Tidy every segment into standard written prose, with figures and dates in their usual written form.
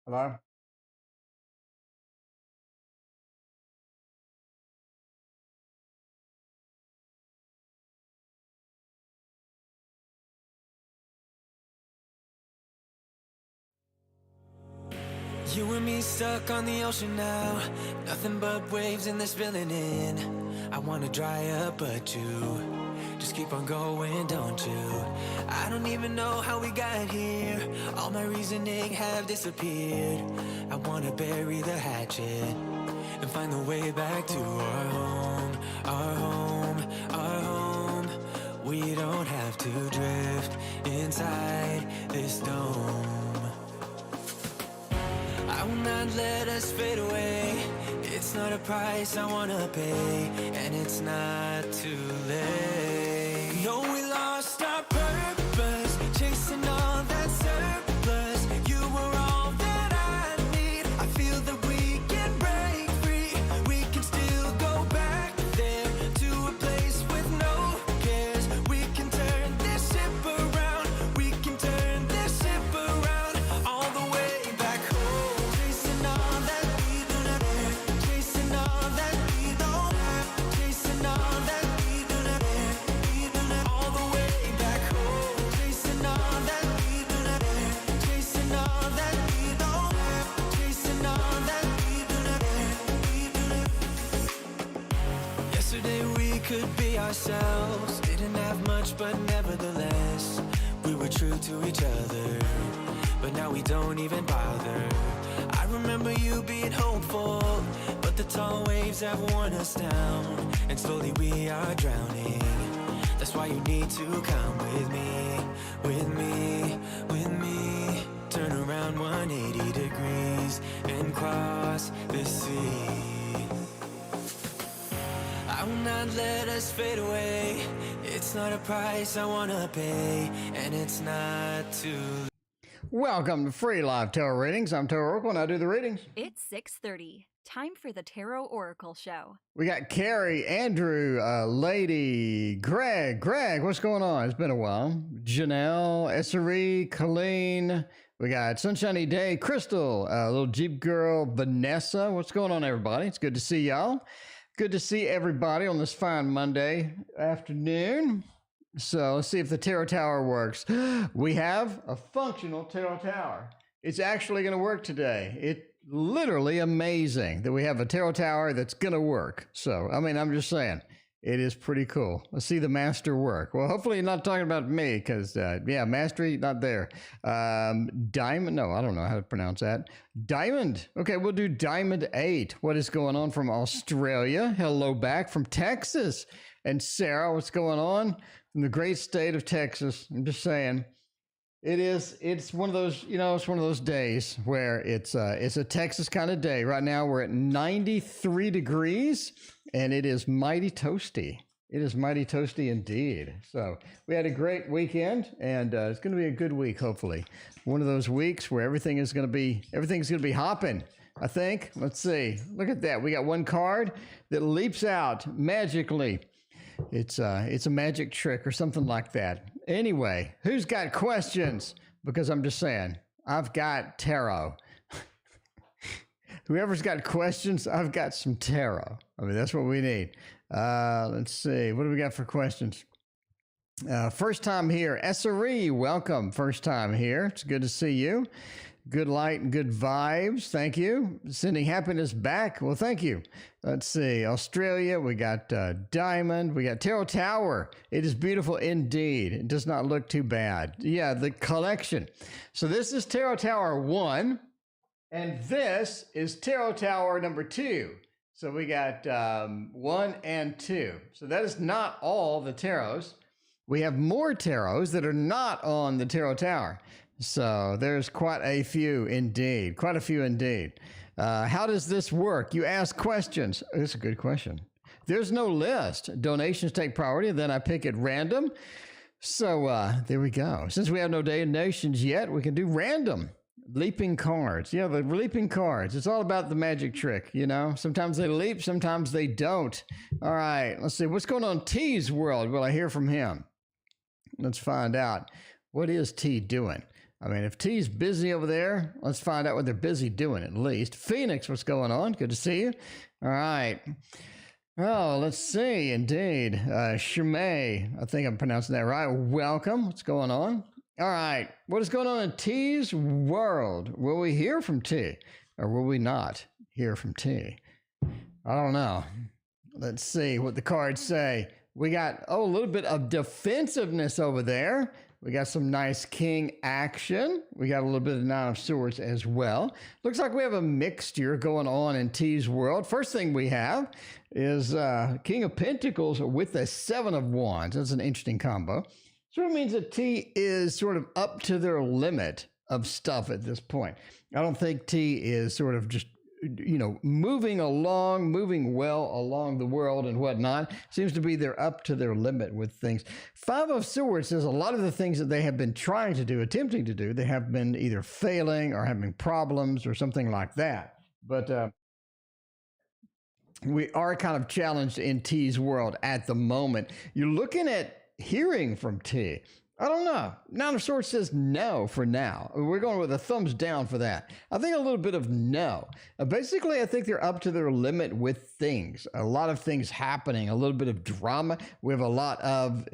Hello? You and me stuck on the ocean now. Nothing but waves and they're spilling in. I wanna dry up, but you just keep on going, don't you? I don't even know how we got here. All my reasoning have disappeared. I wanna bury the hatchet and find the way back to our home, our home, our home. We don't have to drift inside this dome. I will not let us fade away. It's not a price I wanna pay, and it's not too late. No, we lost our purpose, chasing all that surplus. You were all that I need. I feel that we can break free. We can still go back there to a place with no cares. We can turn this ship around. We can turn this ship around all the way back home. Chasing all that we do not dare. Chasing all that we don't have. Chasing all that we do not dare. We do not all the way back home. Chasing all that we do not dare. Chasing all that we don't have. Chasing all that we do not dare. We do not. Yesterday we could be ourselves. Didn't have much, but nevertheless, we were true to each other. But now we don't even bother. I remember you being hopeful, but the tall waves have worn us down, and slowly we are drowning. That's why you need to come with me, with me, with me. Turn around 180 degrees and cross the sea. I will not let us fade away. It's not a price I wanna pay, and it's not too late. Welcome to Free Live Tarot Readings. I'm Tarot Oracle and I do the readings. It's 6:30. Time for the Tarot Oracle Show. We got Carrie, Andrew, Lady, Greg. Greg, what's going on? It's been a while. Janelle, Essery, Colleen. We got Sunshiny Day, Crystal, little Jeep Girl, Vanessa. What's going on, everybody? It's good to see y'all. Good to see everybody on this fine Monday afternoon. So let's see if the Tarot Tower works. We have a functional Tarot Tower. It's actually going to work today. It's literally amazing that we have a Tarot Tower that's going to work. So, I mean, I'm just saying, it is pretty cool. Let's see the master work. Well, hopefully you're not talking about me because, yeah, mastery, not there. Diamond, no, I don't know how to pronounce that. Diamond. Okay, we'll do Diamond 8. What is going on from Australia? Hello back from Texas. And Sarah, what's going on? In the great state of Texas. I'm just saying, it's one of those, it's one of those days where it's a Texas kind of day. Right now we're at 93 degrees and it is mighty toasty. It is mighty toasty indeed. So we had a great weekend and it's going to be a good week, hopefully. One of those weeks where everything's going to be hopping, I think. Let's see. Look at that. We got one card that leaps out magically. It's a magic trick or something like that. Anyway, who's got questions? Because I'm just saying, I've got tarot. Whoever's got questions, I've got some tarot. I mean, that's what we need. Let's see. What do we got for questions? First time here. Essery, welcome. First time here. It's good to see you. Good light and good vibes. Thank you. Sending happiness back. Well, thank you. Let's see. Australia, we got Diamond. We got Tarot Tower. It is beautiful indeed. It does not look too bad. Yeah, the collection. So this is Tarot Tower 1, and this is Tarot Tower number 2. So we got 1 and 2. So that is not all the tarots. We have more tarots that are not on the Tarot Tower. So there's quite a few indeed. Quite a few indeed. How does this work? You ask questions. That's a good question. There's no list. Donations take priority, and then I pick at random. So there we go. Since we have no donations yet, we can do random. Leaping cards. Yeah, the leaping cards. It's all about the magic trick, Sometimes they leap, sometimes they don't. All right, let's see. What's going on in T's world? Will I hear from him? Let's find out. What is T doing? I mean, if T's busy over there, let's find out what they're busy doing at least. Phoenix, what's going on? Good to see you. All right. Oh, let's see. Indeed. Shimei, I think I'm pronouncing that right. Welcome. What's going on? All right. What is going on in T's world? Will we hear from T or will we not hear from T? I don't know. Let's see what the cards say. We got, a little bit of defensiveness over there. We got some nice king action. We got a little bit of Nine of Swords as well. Looks like we have a mixture going on in T's world. First thing we have is King of Pentacles with the Seven of Wands. That's an interesting combo. Sort of means that T is sort of up to their limit of stuff at this point. I don't think T is sort of just, moving well along the world and whatnot. Seems to be they're up to their limit with things. Five of Swords says a lot of the things that they have been trying to do, attempting to do, they have been either failing or having problems or something like that. But we are kind of challenged in T's world at the moment. You're looking at hearing from T. I don't know. Nine of Swords says no for now. We're going with a thumbs down for that. I think a little bit of no. Basically, I think they're up to their limit with things. A lot of things happening. A little bit of drama. We have a lot of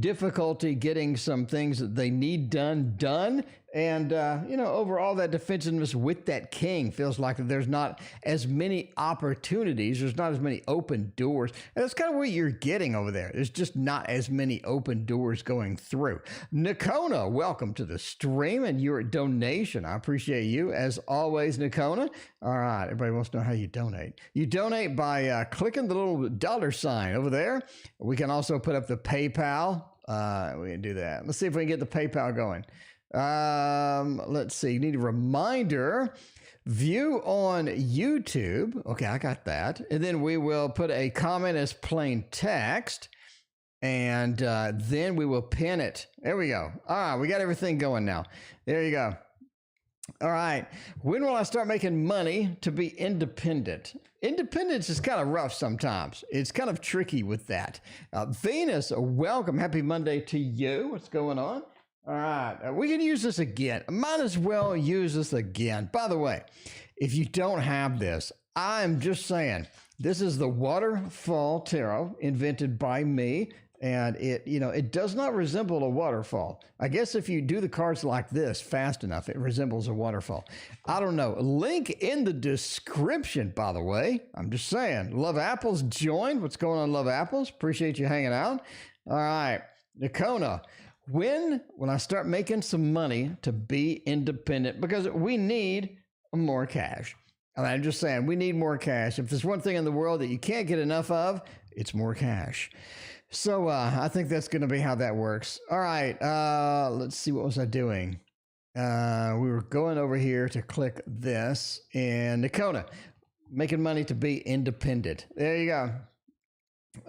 difficulty getting some things that they need done. And, overall that defensiveness with that king feels like there's not as many opportunities. There's not as many open doors. And that's kind of what you're getting over there. There's just not as many open doors going through. Nikona, welcome to the stream and your donation. I appreciate you as always, Nikona. All right. Everybody wants to know how you donate. You donate by clicking the little dollar sign over there. We can also put up the PayPal. We can do that. Let's see if we can get the PayPal going. Let's see. You need a reminder. View on YouTube. Okay, I got that. And then we will put a comment as plain text. And then we will pin it. There we go. All right, we got everything going now. There you go. All right. When will I start making money to be independent? Independence is kind of rough sometimes. It's kind of tricky with that. Venus, welcome. Happy Monday to you. What's going on? All right. We can use this again. Might as well use this again. By the way, if you don't have this, I'm just saying, this is the Waterfall Tarot invented by me. And it does not resemble a waterfall. I guess if you do the cards like this fast enough, it resembles a waterfall. I don't know. Link in the description, by the way. I'm just saying. Love Apples joined. What's going on, Love Apples? Appreciate you hanging out. All right. Nikona, when will I start making some money to be independent? Because we need more cash. I'm just saying, we need more cash. If there's one thing in the world that you can't get enough of, it's more cash. So I think that's going to be how that works. All right. Let's see. What was I doing? We were going over here to click this. And Nikona, making money to be independent. There you go.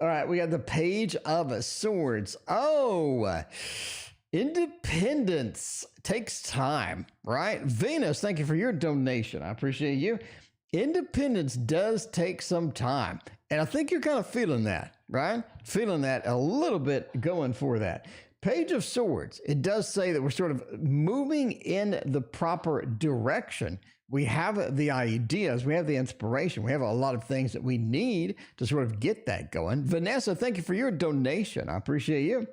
All right. We got the Page of Swords. Oh, independence takes time, right? Venus, thank you for your donation. I appreciate you. Independence does take some time. And I think you're kind of feeling that, right? Feeling that a little bit, going for that. Page of Swords, it does say that we're sort of moving in the proper direction. We have the ideas, we have the inspiration, we have a lot of things that we need to sort of get that going. Vanessa, thank you for your donation. I appreciate you.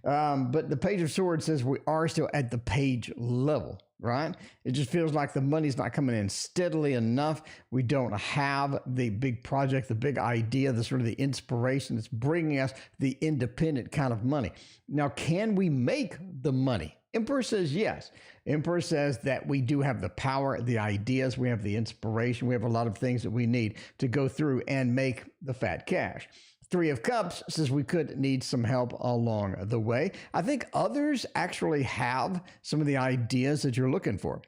But the Page of Swords says we are still at the page level, right? It just feels like the money's not coming in steadily enough. We don't have the big project, the big idea, the sort of the inspiration that's bringing us the independent kind of money. Now, can we make the money? Emperor says yes. Emperor says that we do have the power, the ideas, we have the inspiration, we have a lot of things that we need to go through and make the fat cash. Three of Cups says we could need some help along the way. I think others actually have some of the ideas that you're looking for.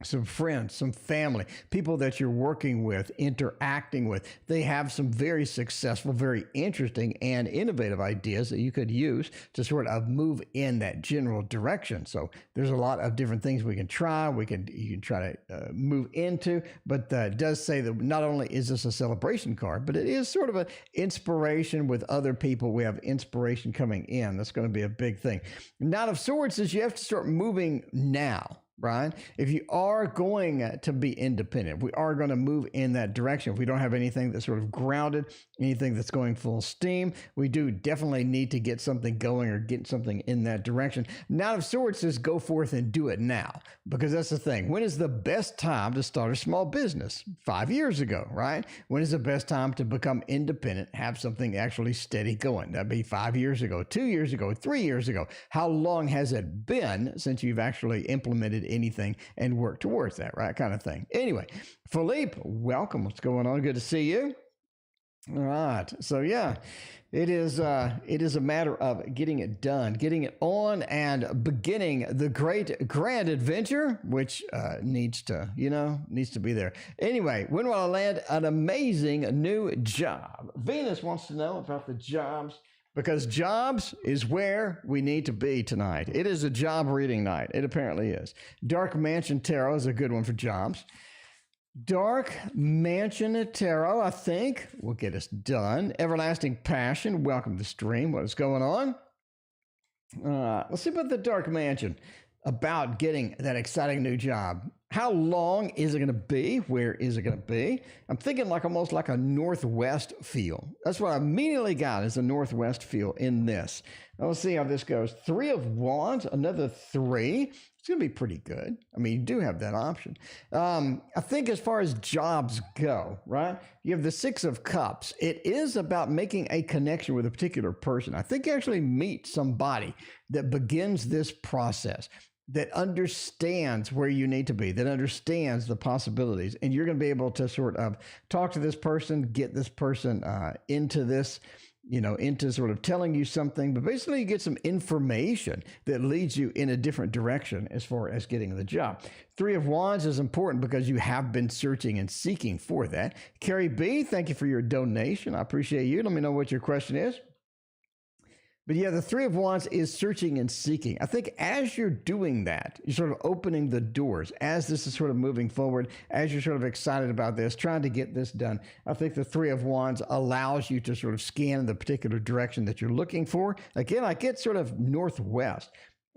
some friends, some family, people that you're working with, interacting with. They have some very successful, very interesting, and innovative ideas that you could use to sort of move in that general direction. So there's a lot of different things we can try. You can try to move into, but it does say that not only is this a celebration card, but it is sort of an inspiration with other people. We have inspiration coming in. That's going to be a big thing. Knight of Swords says you have to start moving now. Right? If you are going to be independent, we are going to move in that direction. If we don't have anything that's sort of grounded, anything that's going full steam, we do definitely need to get something going or get something in that direction. Knight of Swords says go forth and do it now, because that's the thing. When is the best time to start a small business? 5 years ago, right? When is the best time to become independent, have something actually steady going? That'd be 5 years ago, 2 years ago, 3 years ago. How long has it been since you've actually implemented anything and work towards that, right? Kind of thing. Anyway, Philippe, welcome. What's going on? Good to see you. All right. So yeah, it is a matter of getting it done, getting it on, and beginning the great grand adventure, which needs to be there. Anyway, when will I land an amazing new job? Venus wants to know about the jobs, because jobs is where we need to be tonight. It is a job reading night. It apparently is. Dark Mansion Tarot is a good one for jobs. Dark Mansion Tarot, I think, will get us done. Everlasting Passion, welcome to the stream. What is going on? Let's see about the Dark Mansion, about getting that exciting new job. How long is it going to be? Where is it going to be? I'm thinking almost like a northwest feel. That's what I immediately got, is a northwest feel in this. Now, let's see how this goes. 3 of Wands, another 3. It's going to be pretty good. I mean, you do have that option. I think as far as jobs go, right? You have the 6 of Cups. It is about making a connection with a particular person. I think you actually meet somebody that begins this process, that understands where you need to be, that understands the possibilities. And you're going to be able to sort of talk to this person, get this person into this, into sort of telling you something. But basically, you get some information that leads you in a different direction as far as getting the job. 3 of Wands is important because you have been searching and seeking for that. Carrie B, thank you for your donation. I appreciate you. Let me know what your question is. But yeah, the 3 of Wands is searching and seeking. I think as you're doing that, you're sort of opening the doors. As this is sort of moving forward, as you're sort of excited about this, trying to get this done, I think the 3 of Wands allows you to sort of scan the particular direction that you're looking for. Again, I get sort of northwest.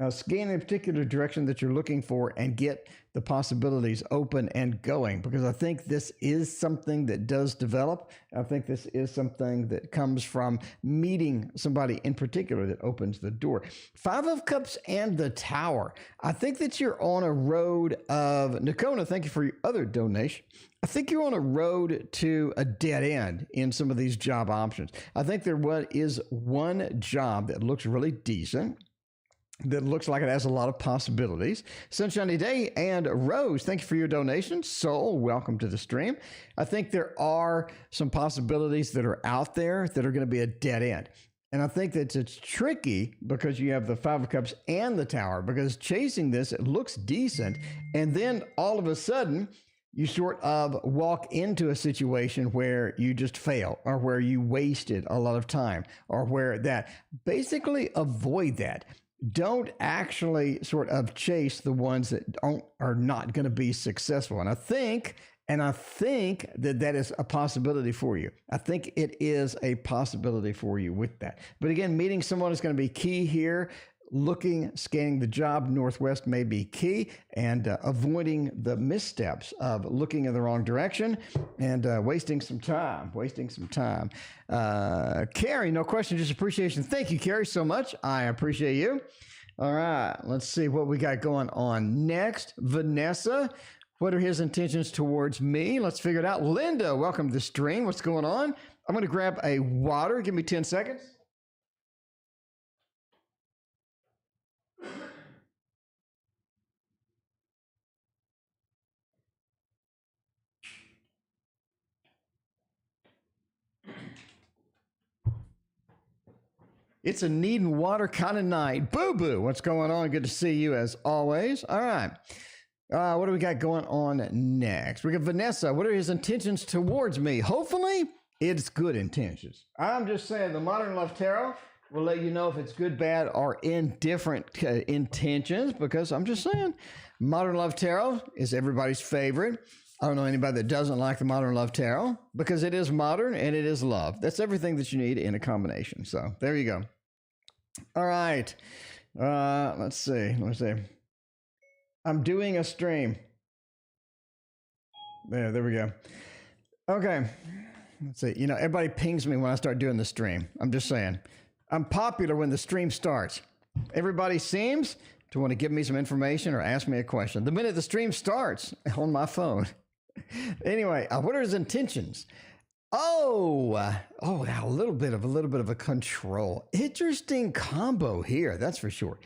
Scan the particular direction that you're looking for and get the possibilities open and going, because I think this is something that does develop. I think this is something that comes from meeting somebody in particular that opens the door. 5 of Cups and the Tower. I think that you're on a road of, Nakona, thank you for your other donation. I think you're on a road to a dead end in some of these job options. I think there is one job that looks really decent, that looks like it has a lot of possibilities. Sunshiny Day and Rose, thank you for your donation. Soul, welcome to the stream. I think there are some possibilities that are out there that are going to be a dead end. And I think that it's tricky because you have the 5 of Cups and the Tower, because chasing this, it looks decent. And then all of a sudden, you sort of walk into a situation where you just fail, or where you wasted a lot of time, or where that. Basically avoid that. Don't actually sort of chase the ones that are not going to be successful. And I think that is a possibility for you. I think it is a possibility for you with that. But again, meeting someone is going to be key here. Scanning the job northwest may be key, and avoiding the missteps of looking in the wrong direction and wasting some time. Carrie, no question, just appreciation. Thank you, Carrie, so much. I appreciate you. All right, let's see what we got going on next. Vanessa, what are his intentions towards me? Let's figure it out. Linda, welcome to the stream. What's going on? I'm going to grab a water. Give me 10 seconds. It's a needing water kind of night. Boo-boo, what's going on? Good to see you as always. All right. What do we got going on next? We got Vanessa. What are his intentions towards me? Hopefully, it's good intentions. I'm just saying the Modern Love Tarot will let you know if it's good, bad, or indifferent intentions, because I'm just saying Modern Love Tarot is everybody's favorite. I don't know anybody that doesn't like the Modern Love Tarot because it is modern and it is love. That's everything that you need in a combination. So there you go. All right. Let's see. I'm doing a stream. There we go. Okay. Let's see. You know, everybody pings me when I start doing the stream. I'm just saying. I'm popular when the stream starts. Everybody seems to want to give me some information or ask me a question the minute the stream starts on my phone. Anyway, what are his intentions? A little bit of a control. Interesting combo here, that's for sure.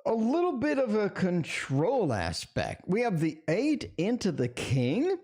A little bit of a control aspect. We have the 8 into the King.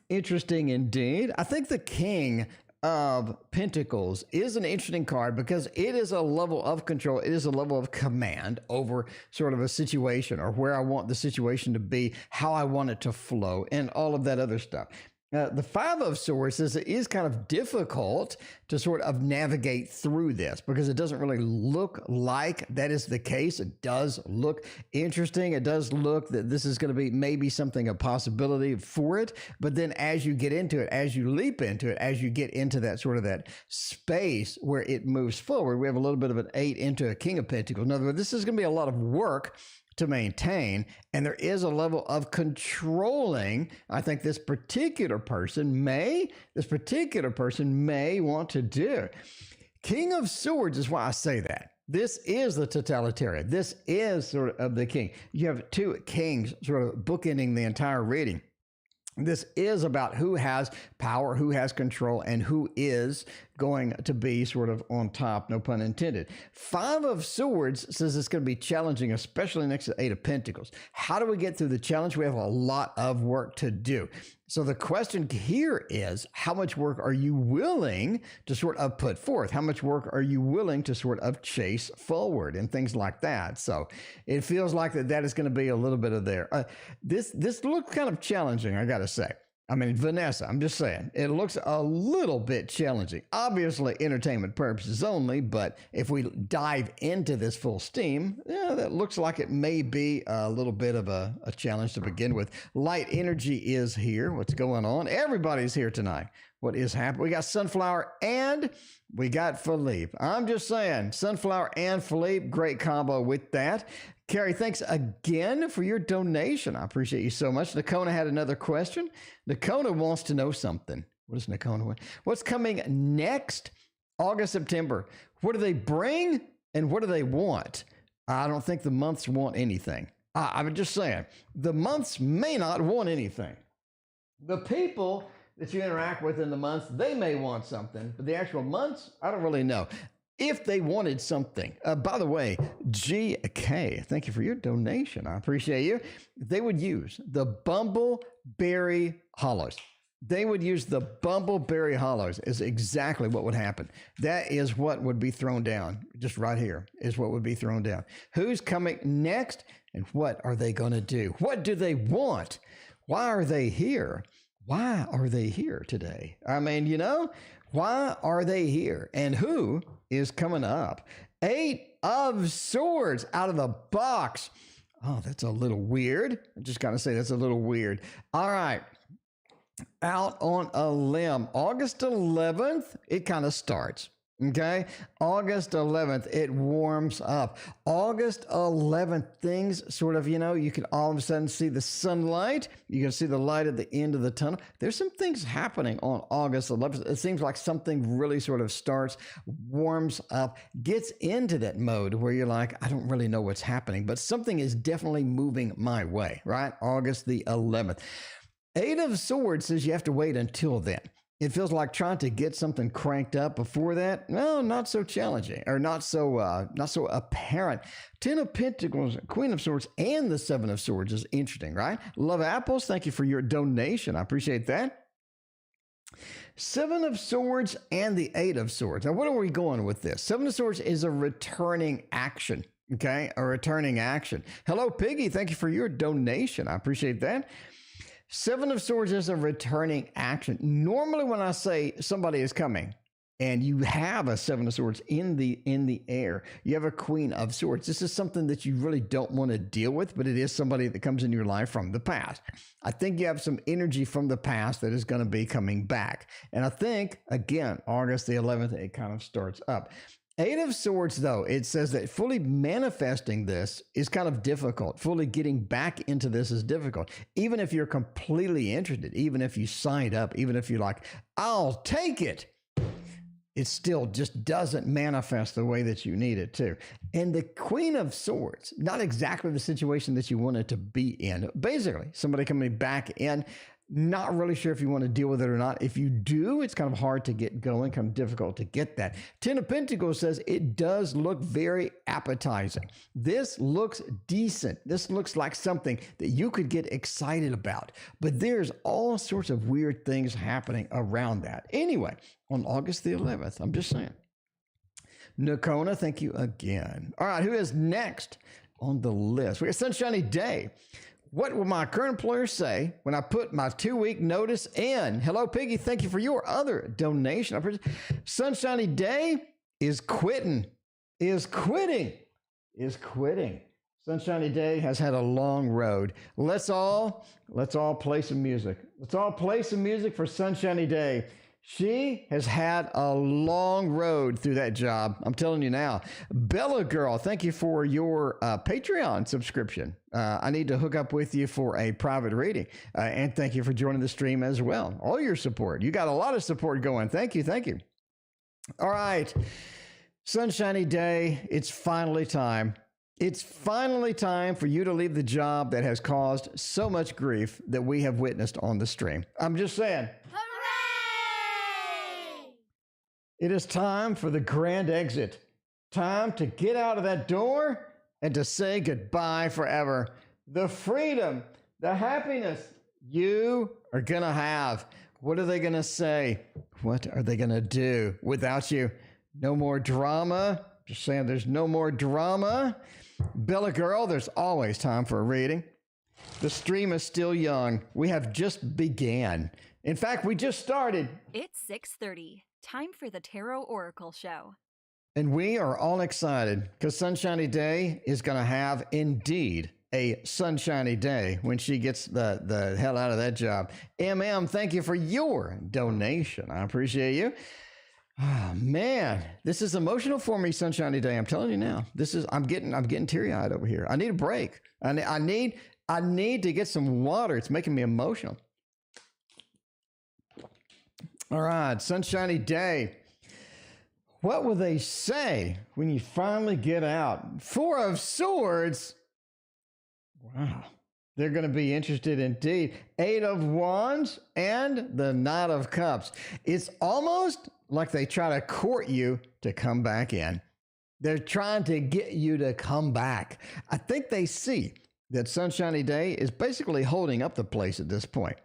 Interesting indeed. I think the King of Pentacles is an interesting card because it is a level of control. It is a level of command over sort of a situation or where I want the situation to be, how I want it to flow, and all of that other stuff. The 5 of Swords is kind of difficult to sort of navigate through this because it doesn't really look like that is the case. It does look interesting. It does look that this is going to be maybe something, a possibility for it. But then as you get into it, as you leap into it, as you get into that sort of that space where it moves forward, we have a little bit of an 8 into a King of Pentacles. In other words, this is going to be a lot of work to maintain, and there is a level of controlling. I think this particular person may want to do. King of Swords is why I say that. This is the totalitarian. This is sort of the king. You have 2 kings sort of bookending the entire reading. This is about who has power, who has control, and who is going to be sort of on top, no pun intended. 5 of Swords says it's going to be challenging, especially next to 8 of Pentacles. How do we get through the challenge? We have a lot of work to do. So the question here is, how much work are you willing to sort of put forth? How much work are you willing to sort of chase forward and things like that? So it feels like that is going to be a little bit of there. This looks kind of challenging, I got to say. I mean, Vanessa, I'm just saying, it looks a little bit challenging. Obviously, entertainment purposes only, but if we dive into this full steam, that looks like it may be a little bit of a challenge to begin with. Light energy is here. What's going on? Everybody's here tonight. What is happening? We got Sunflower and we got Philippe. I'm just saying, Sunflower and Philippe, great combo with that. Carrie, thanks again for your donation. I appreciate you so much. Nakona had another question. Nakona wants to know something. What does Nakona want? What's coming next? August, September. What do they bring and what do they want? I don't think the months want anything. I'm just saying, the months may not want anything. The people that you interact with in the months, they may want something, but the actual months, I don't really know. If they wanted something, by the way, GK, thank you for your donation. I appreciate you. They would use the Bumbleberry Hollows. They would use the Bumbleberry Hollows is exactly what would happen. That is what would be thrown down. Just right here is what would be thrown down. Who's coming next and what are they going to do? What do they want? Why are they here? Why are they here today? I mean, why are they here? And who is coming up? 8 of Swords out of the box. Oh, that's a little weird. I just got to say that's a little weird. All right. Out on a limb. August 11th, it kind of starts. Okay, August 11th, it warms up. August 11th, things sort of, you can all of a sudden see the sunlight. You can see the light at the end of the tunnel. There's some things happening on August 11th. It seems like something really sort of starts, warms up, gets into that mode where you're like, I don't really know what's happening, but something is definitely moving my way, right? August the 11th. 8 of Swords says you have to wait until then. It feels like trying to get something cranked up before that. No, not so challenging or not so apparent. 10 of Pentacles, Queen of Swords, and the 7 of Swords is interesting, right? Love Apples, thank you for your donation. I appreciate that. 7 of Swords and the 8 of Swords. Now, what are we going with this? 7 of Swords is a returning action. Okay, a returning action. Hello, Piggy. Thank you for your donation. I appreciate that. Seven of Swords is a returning action. Normally, when I say somebody is coming, and you have a Seven of Swords in the air, you have a Queen of Swords. This is something that you really don't want to deal with, but it is somebody that comes into your life from the past. I think you have some energy from the past that is going to be coming back. And I think, again, August the 11th, it kind of starts up. Eight of Swords, though, it says that fully manifesting this is kind of difficult. Fully getting back into this is difficult. Even if you're completely interested, even if you signed up, even if you're like, I'll take it, it still just doesn't manifest the way that you need it to. And the Queen of Swords, not exactly the situation that you want it to be in. Basically, somebody coming back in, not really sure if you want to deal with it or not. If you do, it's kind of hard to get going, kind of difficult to get that. Ten of Pentacles says it does look very appetizing. This looks decent. This looks like something that you could get excited about. But there's all sorts of weird things happening around that. Anyway, on August the 11th, I'm just saying. Nakona, thank you again. All right, who is next on the list? We got Sunshiny Day. What will my current employer say when I put my 2-week notice in? Hello, Piggy. Thank you for your other donation. Sunshiny Day is quitting. Sunshiny Day has had a long road. Let's all play some music. Let's all play some music for Sunshiny Day. She has had a long road through that job. I'm telling you now. Bella Girl, thank you for your Patreon subscription. I need to hook up with you for a private reading. And thank you for joining the stream as well. All your support. You got a lot of support going. Thank you. Thank you. All right. Sunshiny Day. It's finally time. It's finally time for you to leave the job that has caused so much grief that we have witnessed on the stream. I'm just saying. It is time for the grand exit. Time to get out of that door and to say goodbye forever. The freedom, the happiness you are going to have. What are they going to say? What are they going to do without you? No more drama. Just saying there's no more drama. Bella Girl, there's always time for a reading. The stream is still young. We have just began. In fact, we just started. It's 6:30. Time for the Tarot Oracle Show. And we are all excited because Sunshiny Day is going to have indeed a sunshiny day when she gets the hell out of that job. Thank you for your donation. I appreciate you. Oh, man, this is emotional for me, Sunshiny Day. I'm telling you now. I'm getting teary-eyed over here. I need a break. I need to get some water. It's making me emotional. All right, Sunshiny Day. What will they say when you finally get out? Four of Swords. Wow. They're going to be interested indeed. Eight of Wands and the Knight of Cups. It's almost like they try to court you to come back in. They're trying to get you to come back. I think they see that Sunshiny Day is basically holding up the place at this point.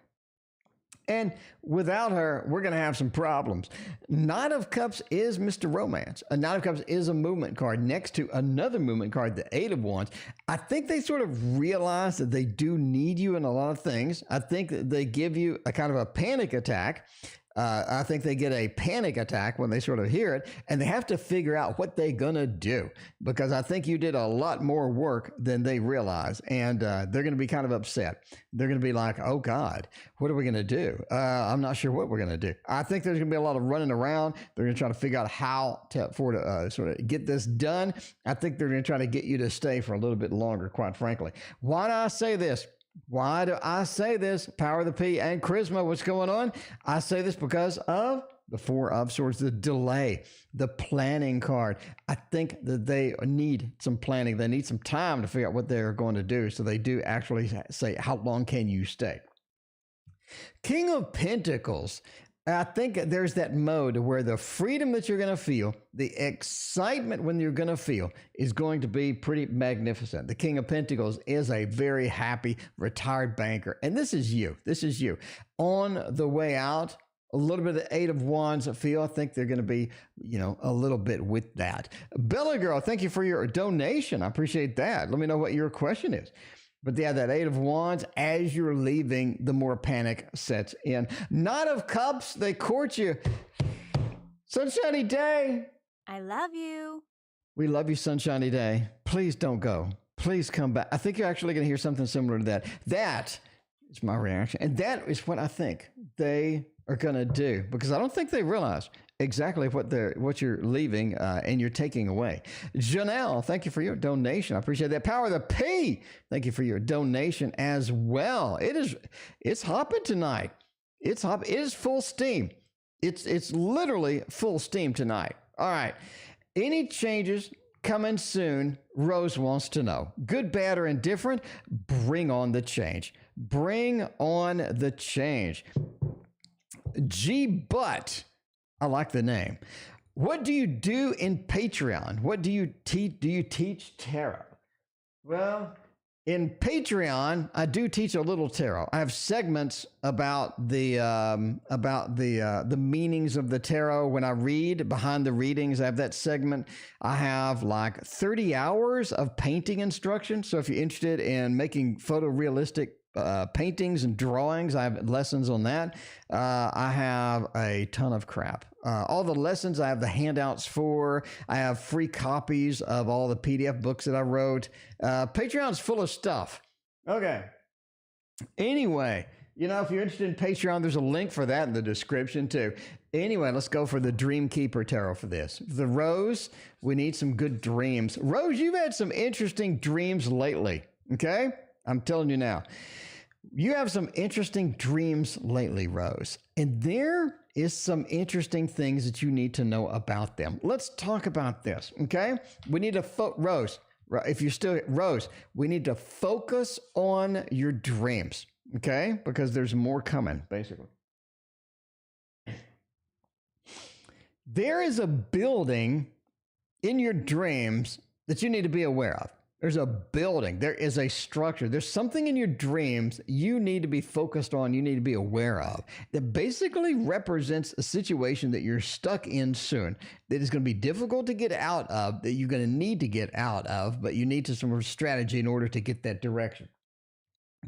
And without her, we're going to have some problems. Knight of Cups is Mr. Romance. A Knight of Cups is a movement card next to another movement card, the Eight of Wands. I think they sort of realize that they do need you in a lot of things. I think that they give you a kind of a panic attack. I think they get a panic attack when they sort of hear it, and they have to figure out what they're going to do, because I think you did a lot more work than they realize, and they're going to be kind of upset. They're going to be like, oh, God, what are we going to do? I'm not sure what we're going to do. I think there's going to be a lot of running around. They're going to try to figure out how to sort of get this done. I think they're going to try to get you to stay for a little bit longer, quite frankly. Why do I say this? Why do I say this? Power of the P and Charisma, what's going on? I say this because of the Four of Swords, the delay, the planning card. I think that they need some planning. They need some time to figure out what they're going to do. So they do actually say, how long can you stay? King of Pentacles. I think there's that mode where the freedom that you're going to feel, the excitement when you're going to feel is going to be pretty magnificent. The King of Pentacles is a very happy retired banker. And this is you. This is you. On the way out a little bit of the Eight of Wands feel. I think they're going to be, a little bit with that. Bella Girl, thank you for your donation. I appreciate that. Let me know what your question is. But yeah, that Eight of Wands, as you're leaving, the more panic sets in. Knight of Cups, they court you. Sunshiny Day. I love you. We love you, Sunshiny Day. Please don't go. Please come back. I think you're actually going to hear something similar to that. That is my reaction. And that is what I think they are going to do, because I don't think they realize exactly what you're leaving and you're taking away. Janelle, thank you for your donation. I appreciate that. Power of the P, thank you for your donation as well. It's hopping tonight. It's hopping. It is full steam. It's literally full steam tonight. All right. Any changes coming soon? Rose wants to know. Good, bad, or indifferent? Bring on the change. Bring on the change. G Butt. I like the name. What do you do in Patreon? What do you teach? Do you teach tarot? Well, in Patreon, I do teach a little tarot. I have segments about the meanings of the tarot. When I read behind the readings, I have that segment. I have like 30 hours of painting instruction. So if you're interested in making photorealistic paintings and drawings, I have lessons on that. I have a ton of crap. All the lessons I have the handouts for. I have free copies of all the PDF books that I wrote. Patreon's full of stuff. Okay. Anyway, if you're interested in Patreon, there's a link for that in the description too. Anyway, let's go for the Dream Keeper Tarot for this. The Rose, we need some good dreams. Rose, you've had some interesting dreams lately. Okay? I'm telling you now. You have some interesting dreams lately, Rose. And there is some interesting things that you need to know about them. Let's talk about this, okay? We need to Rose, if you're still Rose, we need to focus on your dreams, okay? Because there's more coming, basically. There is a building in your dreams that you need to be aware of. There's a building. There is a structure. There's something in your dreams you need to be focused on, you need to be aware of, that basically represents a situation that you're stuck in soon, that is going to be difficult to get out of, that you're going to need to get out of, but you need some strategy in order to get that direction.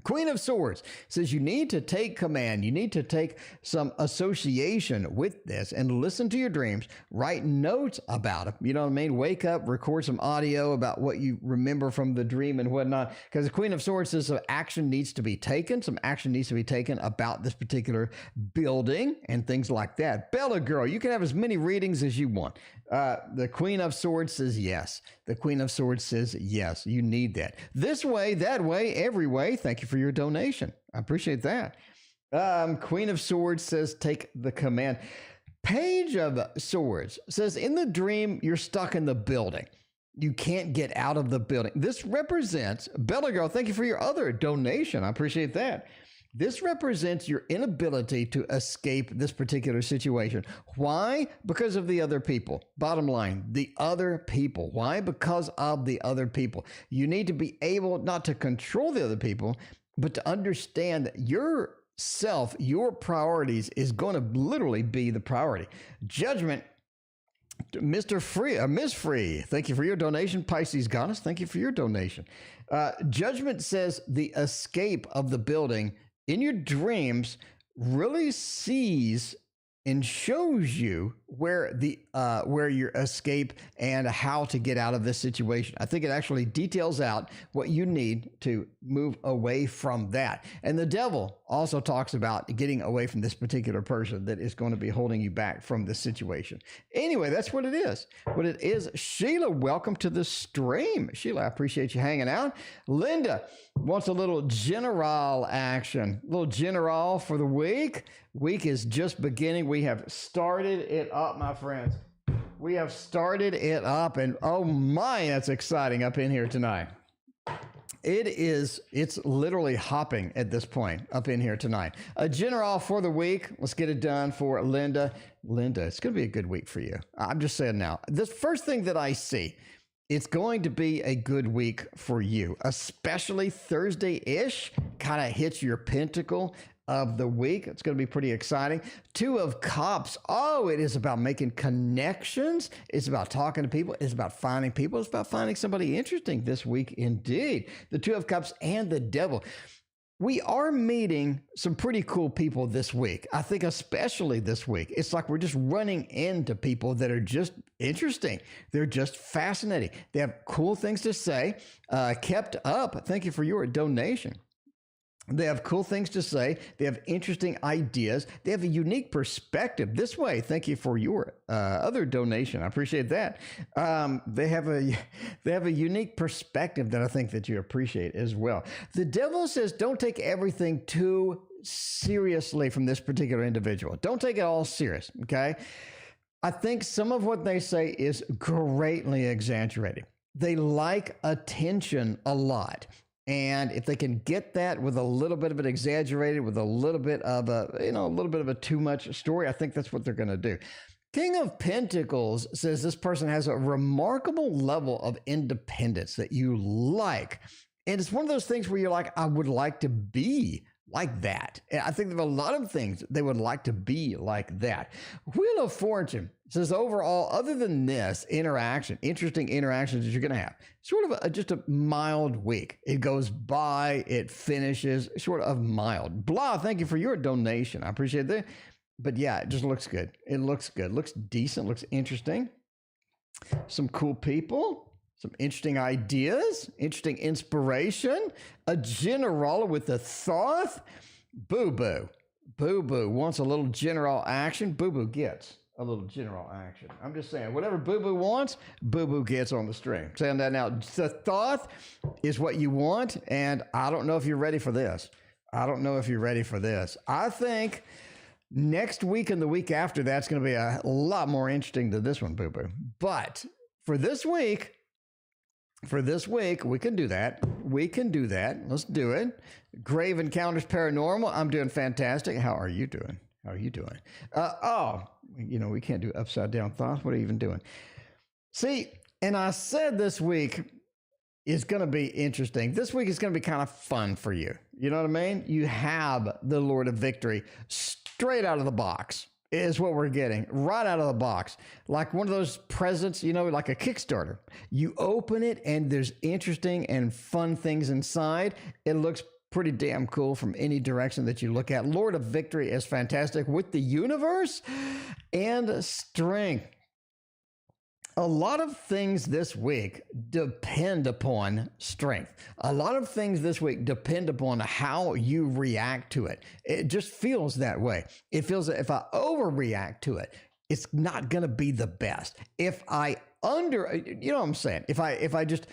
Queen of Swords says you need to take command. You need to take some association with this and listen to your dreams. Write notes about it. You know what I mean? Wake up, record some audio about what you remember from the dream and whatnot. Because the Queen of Swords says some action needs to be taken. Some action needs to be taken about this particular building and things like that. Bella Girl, you can have as many readings as you want. The Queen of Swords says yes. The Queen of Swords says yes. You need that. This way, that way, every way. Thank you for your donation. I appreciate that. Queen of Swords says take the command. Page of Swords says in the dream, you're stuck in the building. You can't get out of the building. This represents, Bella Girl, thank you for your other donation. I appreciate that. This represents your inability to escape this particular situation. Why? Because of the other people. Bottom line, the other people. Why? Because of the other people. You need to be able not to control the other people, but to understand that yourself, your priorities is going to literally be the priority. Judgment, Mr. Free, Miss Free, thank you for your donation. Pisces Goddess, thank you for your donation. Judgment says the escape of the building in your dreams really sees and shows you where your escape and how to get out of this situation. I think it actually details out what you need to move away from that. And the devil also talks about getting away from this particular person that is going to be holding you back from this situation. Anyway, that's what it is. What it is. Sheila, welcome to the stream. Sheila, I appreciate you hanging out. Linda wants a little general action. A little general for the week. Week is just beginning. We have started it up, my friends. We have started it up, and oh my, that's exciting up in here tonight. It's literally hopping at this point up in here tonight. A general for the week. Let's get it done for Linda. Linda, it's going to be a good week for you. I'm just saying now. This first thing that I see, it's going to be a good week for you, especially Thursday-ish, kind of hits your pinnacle of the week. It's going to be pretty exciting. Two of Cups. Oh, it is about making connections. It's about talking to people. It's about finding people. It's about finding somebody interesting this week indeed. The Two of Cups and the Devil. We are meeting some pretty cool people this week. I think especially this week. It's like we're just running into people that are just interesting. They're just fascinating. They have cool things to say. Kept up. Thank you for your donation. They have cool things to say. They have interesting ideas. They have a unique perspective. This way, thank you for your other donation. I appreciate that. They have a unique perspective that I think that you appreciate as well. The Devil says, don't take everything too seriously from this particular individual. Don't take it all serious, okay? I think some of what they say is greatly exaggerated. They like attention a lot. And if they can get that with a little bit of it exaggerated, with a little bit of a too much story, I think that's what they're going to do. King of Pentacles says this person has a remarkable level of independence that you like. And it's one of those things where you're like, I would like to be like that. And I think there are a lot of things they would like to be like that. Wheel of Fortune says overall, other than this interesting interactions that you're going to have, sort of just a mild week. It goes by, it finishes, sort of mild. Blah, thank you for your donation. I appreciate that. But yeah, it just looks good. It looks good. Looks decent. Looks interesting. Some cool people. Some interesting ideas, interesting inspiration, a general with a thought. Boo-boo. Boo-boo wants a little general action. Boo-boo gets a little general action. I'm just saying, whatever Boo-boo wants, Boo-boo gets on the string. Saying that now, the thought is what you want, and I don't know if you're ready for this. I think next week and the week after, that's going to be a lot more interesting than this one, Boo-boo. But for this week, we can do that. Let's do it. Grave Encounters Paranormal. I'm doing fantastic. How are you doing? We can't do upside down thoughts. What are you even doing? See, and I said this week is going to be interesting. This week is going to be kind of fun for you. You know what I mean? You have the Lord of Victory straight out of the box. Is what we're getting right out of the box. Like one of those presents, like a Kickstarter. You open it and there's interesting and fun things inside. It looks pretty damn cool from any direction that you look at. Lord of Victory is fantastic with the universe and strength. A lot of things this week depend upon strength. A lot of things this week depend upon how you react to it. It just feels that way. It feels that if I overreact to it, it's not going to be the best. If I if I just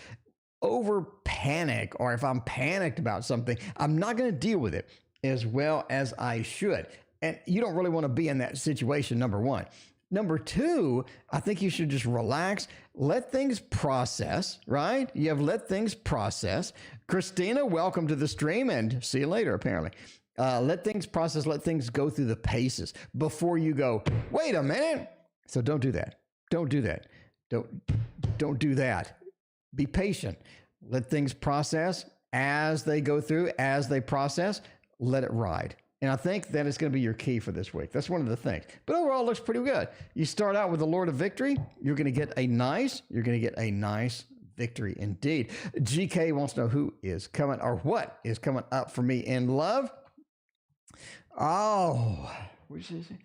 over panic, or if I'm panicked about something, I'm not going to deal with it as well as I should. And you don't really want to be in that situation, number one. Number two, I think you should just relax, let things process, right? You have let things process. Christina, welcome to the stream, and see you later, apparently. Let things process, let things go through the paces before you go, wait a minute. So don't do that. Don't do that. Don't do that. Be patient. Let things process as they go through, as they process, let it ride. And I think that is going to be your key for this week. That's one of the things. But overall, it looks pretty good. You start out with the Lord of Victory. You're going to get a nice victory indeed. GK wants to know who is coming, or what is coming up for me in love. Oh, what did you say?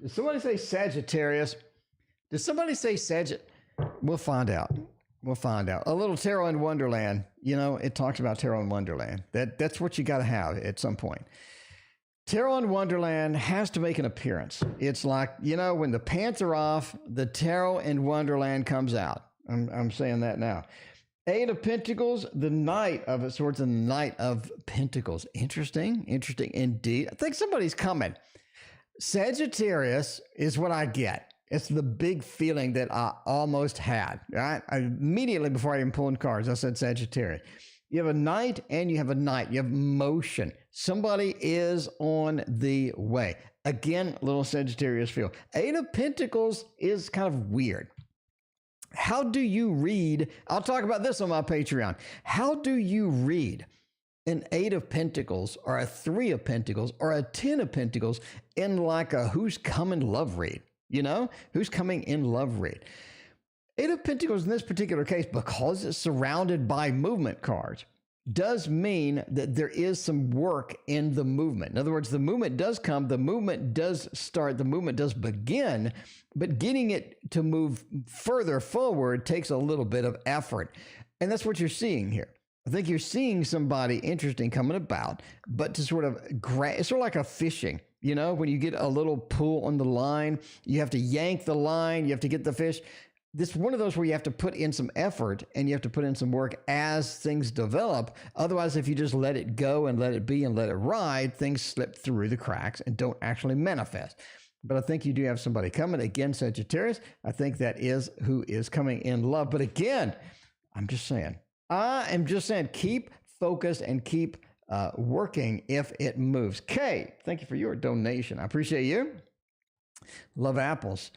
Did somebody say Sagittarius? Did somebody say Sagittarius? We'll find out. A little Tarot in Wonderland. It talks about Tarot in Wonderland. That's what you got to have at some point. Tarot in Wonderland has to make an appearance. It's like, when the pants are off, the Tarot in Wonderland comes out. I'm saying that now. Eight of Pentacles, the Knight of Swords, and the Knight of Pentacles. Interesting indeed. I think somebody's coming. Sagittarius is what I get. It's the big feeling that I almost had, right? Immediately before I even pulled cards, I said Sagittarius. You have a knight and you have a knight. You have motion. Somebody is on the way. Again, little Sagittarius feel. Eight of Pentacles is kind of weird. How do you read? I'll talk about this on my Patreon. How do you read an 8 of Pentacles or a 3 of Pentacles or a 10 of Pentacles in like a who's coming love read, who's coming in love read. 8 of Pentacles in this particular case, because it's surrounded by movement cards, does mean that there is some work in the movement. In other words, the movement does come, the movement does start, the movement does begin, but getting it to move further forward takes a little bit of effort. And that's what you're seeing here. I think you're seeing somebody interesting coming about, but to sort of, it's sort of like a fishing. When you get a little pull on the line, you have to yank the line, you have to get the fish. This is one of those where you have to put in some effort and you have to put in some work as things develop. Otherwise, if you just let it go and let it be and let it ride, things slip through the cracks and don't actually manifest. But I think you do have somebody coming. Again, Sagittarius, I think that is who is coming in love. But again, I am just saying, keep focused and keep working if it moves. Kay, thank you for your donation. I appreciate you. Love apples.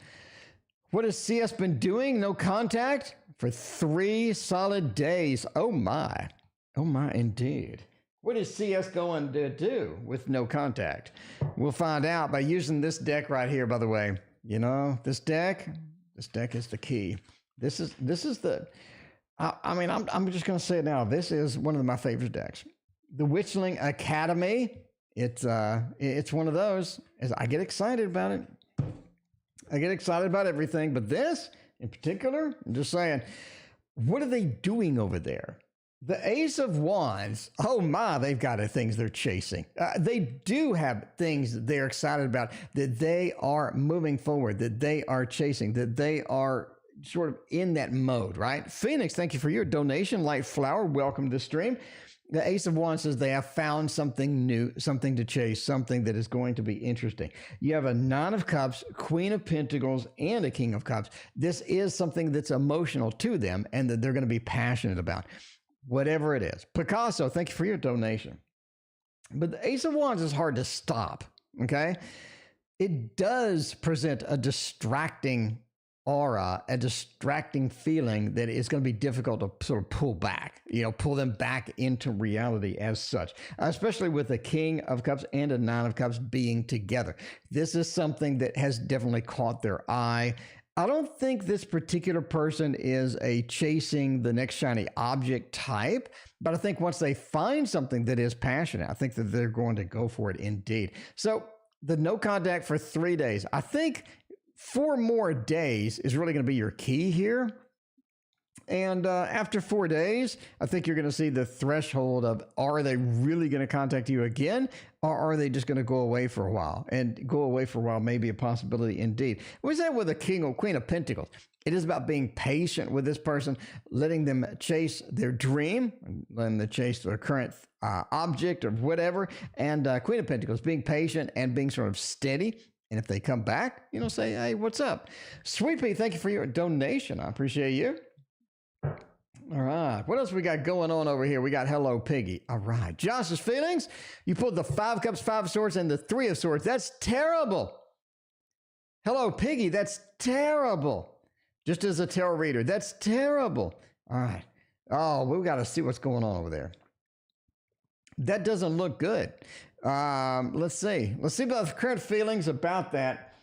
What has CS been doing? No contact for 3 solid days. Oh my, indeed. What is CS going to do with no contact? We'll find out by using this deck right here, by the way. This deck is the key. This is the, I'm just going to say it now. This is one of my favorite decks. The Witchling Academy. It's one of those, as I get excited about it. I get excited about everything, but this in particular, I'm just saying, what are they doing over there? The Ace of Wands, oh my, they've got things they're chasing. They do have things they're excited about, that they are moving forward, that they are chasing, that they are sort of in that mode, right? Phoenix, thank you for your donation. Light Flower, welcome to the stream. The Ace of Wands says they have found something new, something to chase, something that is going to be interesting. You have a 9 of Cups, Queen of Pentacles, and a King of Cups. This is something that's emotional to them and that they're going to be passionate about, whatever it is. Picasso, thank you for your donation. But the Ace of Wands is hard to stop, okay? It does present a distracting aura, a distracting feeling that is going to be difficult to sort of pull back, pull them back into reality as such, especially with a King of Cups and a 9 of Cups being together. This is something that has definitely caught their eye. I don't think this particular person is a chasing the next shiny object type, but I think once they find something that is passionate, I think that they're going to go for it indeed. So the no contact for 3 days, I think 4 more days is really going to be your key here. And after 4 days, I think you're going to see the threshold of, are they really going to contact you again? Or are they just going to go away for a while? And go away for a while may be a possibility indeed. What's that with a King or Queen of Pentacles? It is about being patient with this person, letting them chase their dream, letting them chase their current object or whatever. And Queen of Pentacles, being patient and being sort of steady. And if they come back, say, hey, what's up? Sweet Pea, thank you for your donation. I appreciate you. All right. What else we got going on over here? We got Hello Piggy. All right. Josh's feelings. You pulled the 5 Cups, 5 of Swords, and the 3 of Swords. That's terrible. Hello Piggy. That's terrible. Just as a tarot reader, that's terrible. All right. Oh, we got to see what's going on over there. That doesn't look good. Let's see about the current feelings about that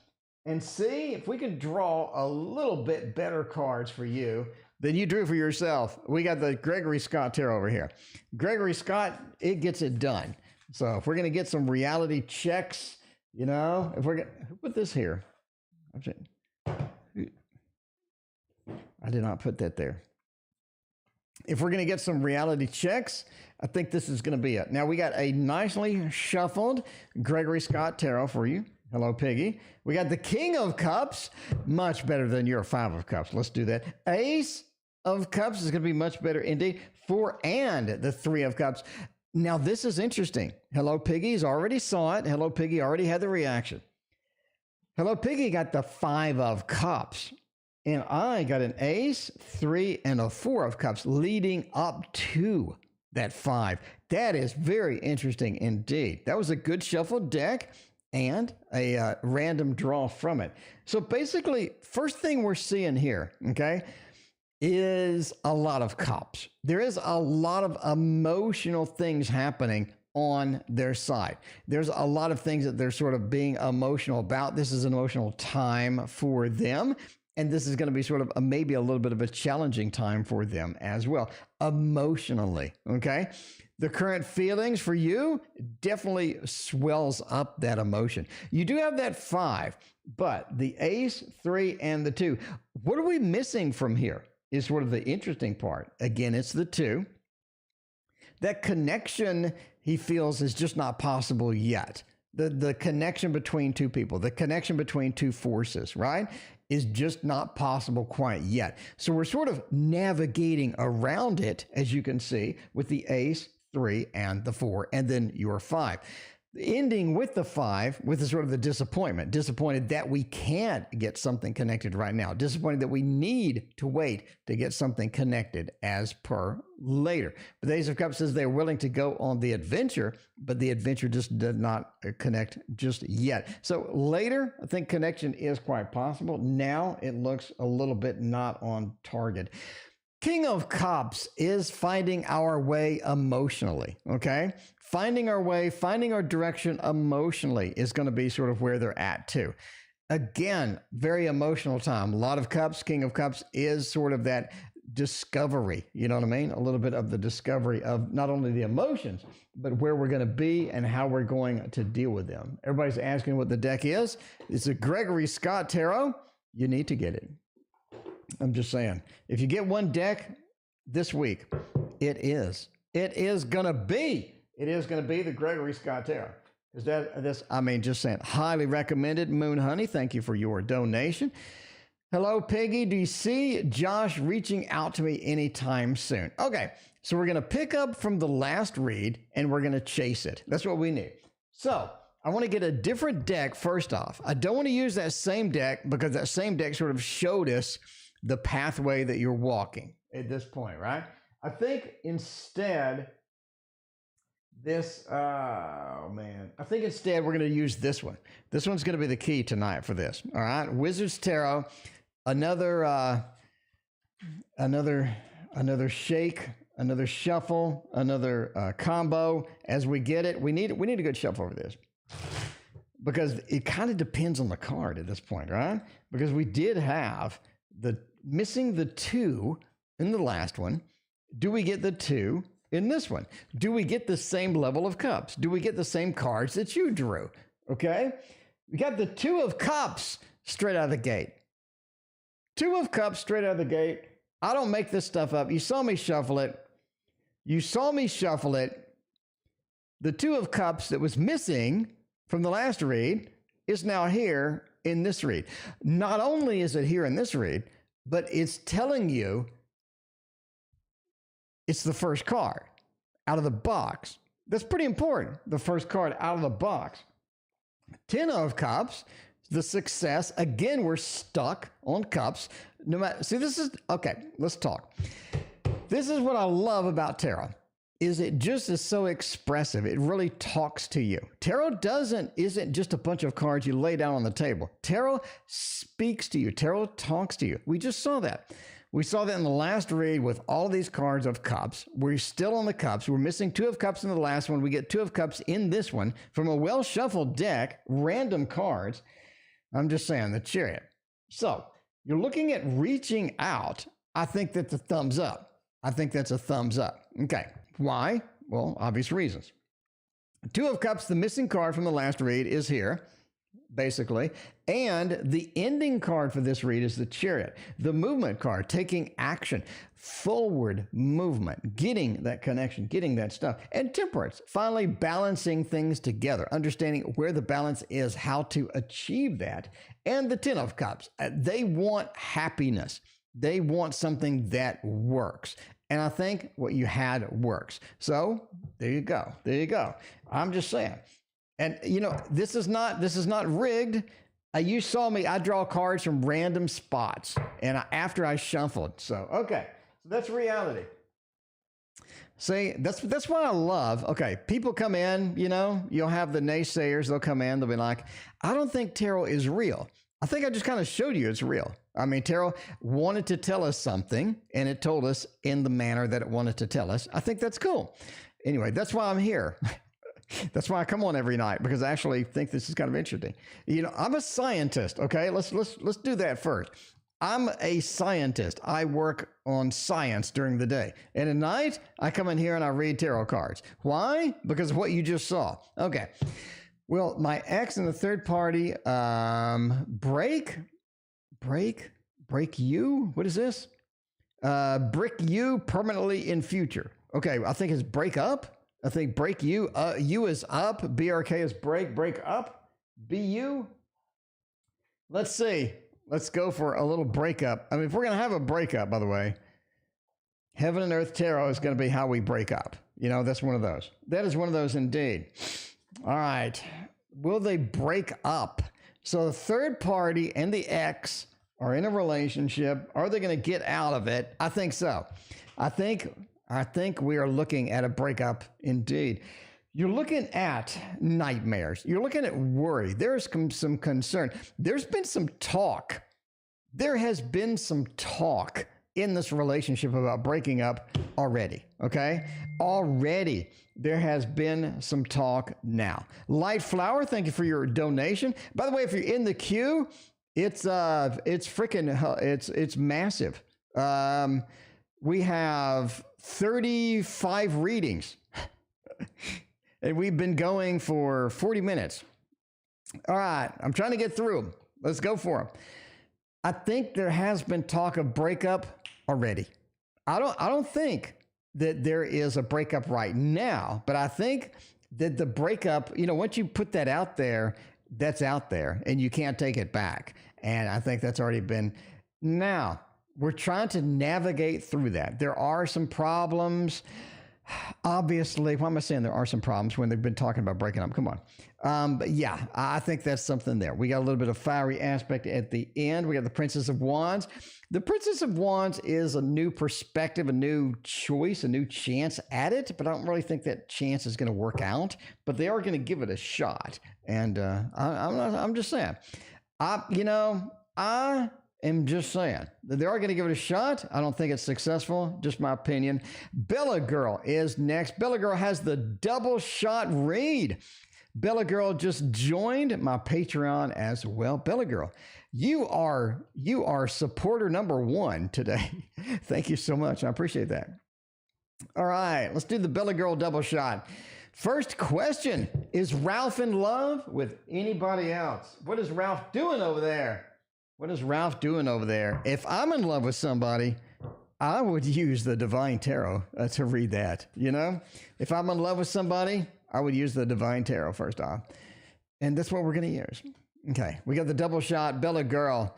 and see if we can draw a little bit better cards for you than you drew for yourself. We got the Gregory Scott Tarot over here. Gregory Scott, it gets it done. So if we're going to get some reality checks, if we're going to put this here. I did not put that there. If we're going to get some reality checks, I think this is going to be it. Now, we got a nicely shuffled Gregory Scott Tarot for you. Hello, Piggy. We got the King of Cups, much better than your 5 of Cups. Let's do that. Ace of Cups is going to be much better indeed. 4 and the 3 of Cups. Now, this is interesting. Hello, Piggy's already saw it. Hello, Piggy already had the reaction. Hello, Piggy got the 5 of Cups. And I got an Ace, 3, and a 4 of Cups leading up to that 5. That is very interesting indeed. That was a good shuffled deck and a random draw from it. So basically, first thing we're seeing here, okay, is a lot of cups. There is a lot of emotional things happening on their side. There's a lot of things that they're sort of being emotional about. This is an emotional time for them. And this is going to be sort of maybe a little bit of a challenging time for them as well, emotionally. Okay. The current feelings for you definitely swells up that emotion. You do have that 5, but the ace, 3, and the 2. What are we missing from here is sort of the interesting part. Again, it's the 2. That connection he feels is just not possible yet. The connection between two people, the connection between two forces, right, is just not possible quite yet. So we're sort of navigating around it, as you can see, with the ace, 3, and the 4, and then your 5. Ending with the 5, with the sort of the disappointed that we can't get something connected right now, disappointed that we need to wait to get something connected as per later. But the Ace of Cups says they're willing to go on the adventure, but the adventure just did not connect just yet. So later, I think connection is quite possible. Now it looks a little bit not on target. King of Cups is finding our way emotionally, okay? Finding our way, finding our direction emotionally is going to be sort of where they're at too. Again, very emotional time. A lot of cups. King of Cups is sort of that discovery, you know what I mean? A little bit of the discovery of not only the emotions, but where we're going to be and how we're going to deal with them. Everybody's asking what the deck is. It's a Gregory Scott Tarot. You need to get it. I'm just saying, if you get one deck this week, it is going to be the Gregory Scott Tarot. Just saying, highly recommended. Moon Honey, thank you for your donation. Hello, Peggy. Do you see Josh reaching out to me anytime soon? Okay, so we're going to pick up from the last read and we're going to chase it. That's what we need. So I want to get a different deck first off. I don't want to use that same deck because that same deck sort of showed us the pathway that you're walking at this point, right? I think instead we're going to use this one. This one's going to be the key tonight for this. All right. Wizards Tarot, another shake, another shuffle, another combo. As we get it, we need a good shuffle over this because it kind of depends on the card at this point, right? Because we did have missing the 2 in the last one. Do we get the 2 in this one? Do we get the same level of cups? Do we get the same cards that you drew? Okay. We got the 2 of Cups straight out of the gate. 2 of Cups straight out of the gate. I don't make this stuff up. You saw me shuffle it. The 2 of Cups that was missing from the last read is now here in this read. Not only is it here in this read, but it's telling you it's the first card out of the box. That's pretty important. The first card out of the box. 10 of Cups, the success. Again, we're stuck on cups. No matter. See, this is okay. Let's talk. This is what I love about tarot. Is it just is so expressive. It really talks to you. Tarot isn't just a bunch of cards you lay down on the table. Tarot speaks to you. Tarot talks to you. We just saw that. We saw that in the last read with all these cards of cups. We're still on the cups. We're missing 2 of Cups in the last one. We get 2 of Cups in this one from a well-shuffled deck, random cards. I'm just saying, the Chariot. So you're looking at reaching out. I think that's a thumbs up. Okay. Why? Well, obvious reasons. 2 of Cups, the missing card from the last read, is here, basically. And the ending card for this read is the Chariot. The movement card, taking action, forward movement, getting that connection, getting that stuff. And Temperance, finally balancing things together, understanding where the balance is, how to achieve that. And the 10 of Cups, they want happiness. They want something that works. And I think what you had works. So there you go. I'm just saying. And this is not rigged. You saw me, I draw cards from random spots and after I shuffled. So, okay. So that's reality. See, that's what I love. Okay. People come in, you'll have the naysayers. They'll come in. They'll be like, I don't think tarot is real. I think I just kind of showed you it's real. I mean, tarot wanted to tell us something, and it told us in the manner that it wanted to tell us. I think that's cool. Anyway, that's why I'm here. That's why I come on every night, because I actually think this is kind of interesting. You know, I'm a scientist. Okay, let's do that first. I'm a scientist. I work on science during the day, and at night I come in here and I read tarot cards. Why? Because of what you just saw. Okay. Well, my ex and the third party break you. What is this? Brick you permanently in future. Okay, I think it's break up. I think break you. You is up. BRK is break up. BU. Let's see. Let's go for a little breakup. I mean, if we're going to have a breakup, by the way, Heaven and Earth Tarot is going to be how we break up. You know, that's one of those. That is one of those indeed. All right. Will they break up? So the third party and the ex are in a relationship. Are they going to get out of it? I think so. I think we are looking at a breakup indeed. You're looking at nightmares. You're looking at worry. There's some concern. There's been some talk. There has been some talk in this relationship about breaking up already, okay? Already there has been some talk now. Light Flower, thank you for your donation. By the way, if you're in the queue, it's massive. We have 35 readings. And we've been going for 40 minutes. All right, I'm trying to get through them. Let's go for them. I think there has been talk of breakup already. I don't think that there is a breakup right now, but I think that the breakup, you know, once you put that out there, that's out there and you can't take it back. And I think that's already been. Now, we're trying to navigate through that. There are some problems. Obviously, why am I saying there are some problems when they've been talking about breaking up? Come on. But yeah, I think that's something there. We got a little bit of fiery aspect at the end. We got the Princess of Wands. The Princess of Wands is a new perspective, a new choice, a new chance at it, but I don't really think that chance is going to work out, but they are going to give it a shot. And I'm just saying, I am just saying that they are going to give it a shot. I don't think it's successful. Just my opinion. Bella Girl is next. Bella Girl has the double shot read. Bella Girl just joined my Patreon as well. Bella Girl, you are supporter number 1 today. Thank you so much. I appreciate that. All right, let's do the Bella Girl double shot. First question, is Ralph in love with anybody else? What is Ralph doing over there? What is Ralph doing over there? If I'm in love with somebody, I would use the Divine Tarot to read that, you know? If I'm in love with somebody, I would use the Divine Tarot first off. And that's what we're going to use. Okay, we got the double shot. Bella Girl,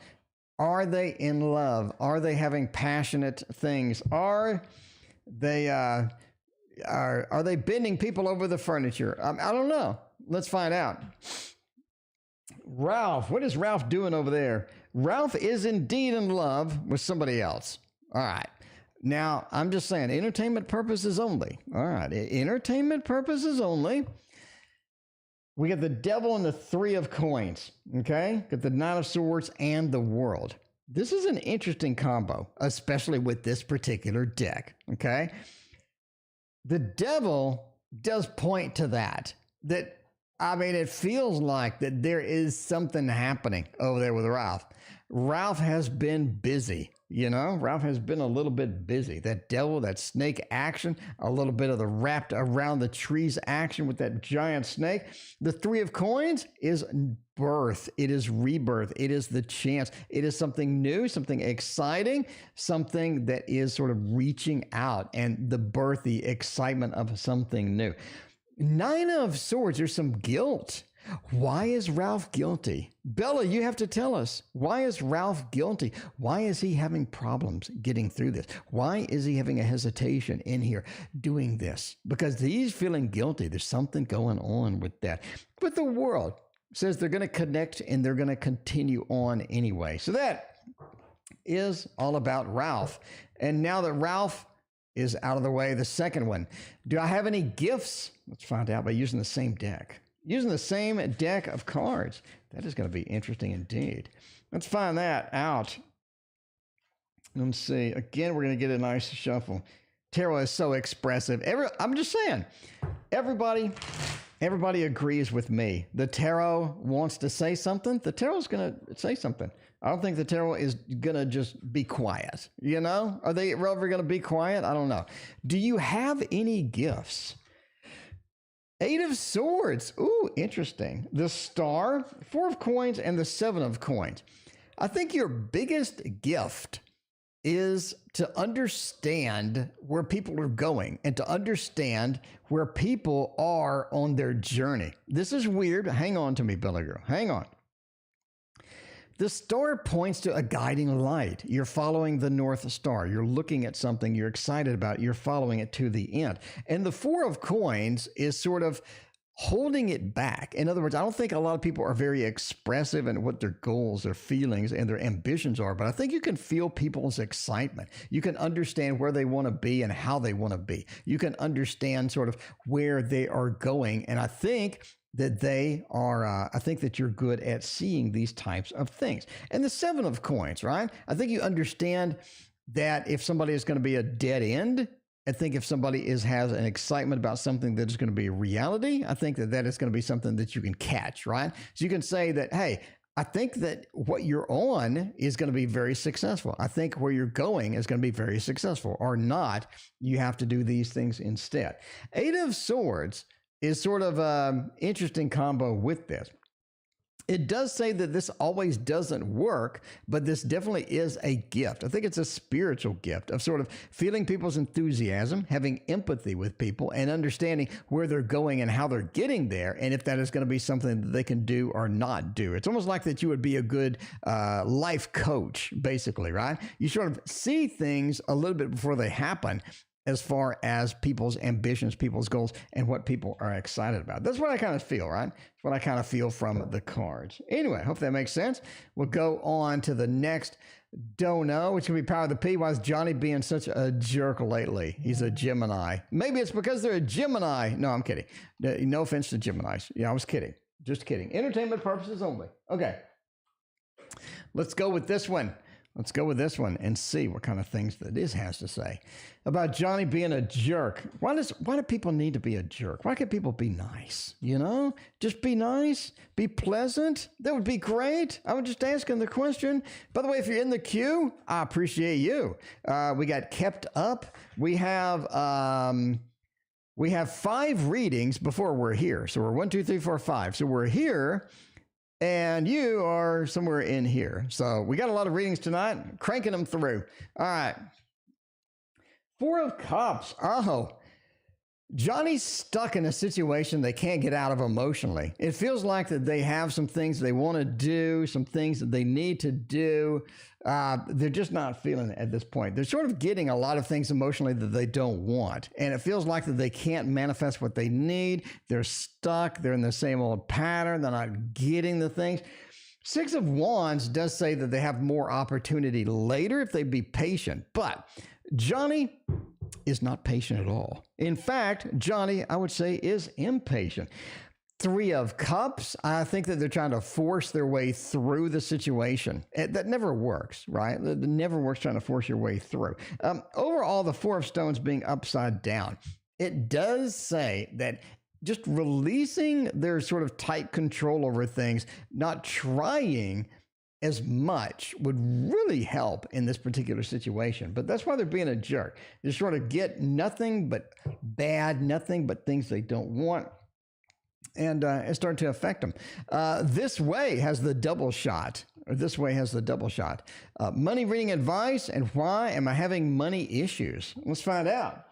are they in love? Are they having passionate things? Are they bending people over the furniture? I don't know. Let's find out. Ralph, what is Ralph doing over there? Ralph is indeed in love with somebody else. All right. Now, I'm just saying, entertainment purposes only. All right. Entertainment purposes only. We got the Devil and the 3 of Coins. Okay. Got the 9 of Swords and the World. This is an interesting combo, especially with this particular deck. Okay. The Devil does point to that. It feels like that there is something happening over there with Ralph. Ralph has been busy, you know? Ralph has been a little bit busy. That devil, that snake action, a little bit of the wrapped around the trees action with that giant snake. The 3 of Coins is birth. It is rebirth. It is the chance. It is something new, something exciting, something that is sort of reaching out and the birth, the excitement of something new. 9 of Swords, there's some guilt. Why is Ralph guilty? Bella, you have to tell us. Why is Ralph guilty? Why is he having problems getting through this? Why is he having a hesitation in here doing this? Because he's feeling guilty. There's something going on with that. But the world says they're going to connect and they're going to continue on anyway. So that is all about Ralph. And now that Ralph is out of the way, the second one. Do I have any gifts? Let's find out by using the same deck. using the same deck of cards. That is going to be interesting indeed. Let's find that out. Let's see. Again, we're going to get a nice shuffle. Tarot is so expressive. I'm just saying, everybody agrees with me. The tarot wants to say something. The tarot's going to say something. I don't think the tarot is going to just be quiet. You know? Are they ever going to be quiet? I don't know. Do you have any gifts? 8 of Swords. Ooh, interesting. The Star, 4 of Coins, and the 7 of Coins. I think your biggest gift is to understand where people are going and to understand where people are on their journey. This is weird. Hang on to me, Billy Girl. Hang on. The star points to a guiding light. You're following the North Star. You're looking at something you're excited about. You're following it to the end. And the 4 of Coins is sort of holding it back. In other words, I don't think a lot of people are very expressive in what their goals, their feelings, and their ambitions are, but I think you can feel people's excitement. You can understand where they want to be and how they want to be. You can understand sort of where they are going. And I think that they are, I think that you're good at seeing these types of things. And the 7 of Coins, right? I think you understand that if somebody is going to be a dead end, I think if somebody has an excitement about something that is going to be a reality, I think that is going to be something that you can catch, right? So you can say that, hey, I think that what you're on is going to be very successful. I think where you're going is going to be very successful. Or not, you have to do these things instead. 8 of Swords is sort of an interesting combo with this. It does say that this always doesn't work, but this definitely is a gift. I think it's a spiritual gift of sort of feeling people's enthusiasm, having empathy with people, and understanding where they're going and how they're getting there, and if that is going to be something that they can do or not do. It's almost like that you would be a good life coach, basically, right? You sort of see things a little bit before they happen, as far as people's ambitions, people's goals, and what people are excited about. That's what I kind of feel, right? That's what I kind of feel from the cards. Anyway, hope that makes sense. We'll go on to the next dono, which can be Power of the P. Why is Johnny being such a jerk lately? He's a Gemini. Maybe it's because they're a Gemini. No, I'm kidding. No offense to Geminis. Yeah, I was kidding. Just kidding. Entertainment purposes only. Okay. Let's go with this one. Let's go with this one and see what kind of things that this has to say about Johnny being a jerk. Why do people need to be a jerk? Why can't people be nice? You know, just be nice, be pleasant. That would be great. I was just asking the question. By the way, if you're in the queue, I appreciate you. We got kept up. We have 5 readings before we're here. So we're 1, 2, 3, 4, 5. So we're here. And you are somewhere in here. So we got a lot of readings tonight, cranking them through. All right. 4 of Cups. Oh, Johnny's stuck in a situation they can't get out of emotionally. It feels like that they have some things they want to do, some things that they need to do. They're just not feeling it at this point. They're sort of getting a lot of things emotionally that they don't want. And it feels like that they can't manifest what they need. They're stuck. They're in the same old pattern. They're not getting the things. 6 of Wands does say that they have more opportunity later if they be patient. But Johnny is not patient at all. In fact, Johnny, I would say, is impatient. 3 of Cups, I think that they're trying to force their way through the situation. That never works, right? It never works trying to force your way through. Overall, the 4 of Stones being upside down, it does say that just releasing their sort of tight control over things, not trying as much would really help in this particular situation. But that's why they're being a jerk. They sort of get nothing but bad, nothing but things they don't want. And it's starting to affect them. This way has the double shot. Money reading advice, and why am I having money issues? Let's find out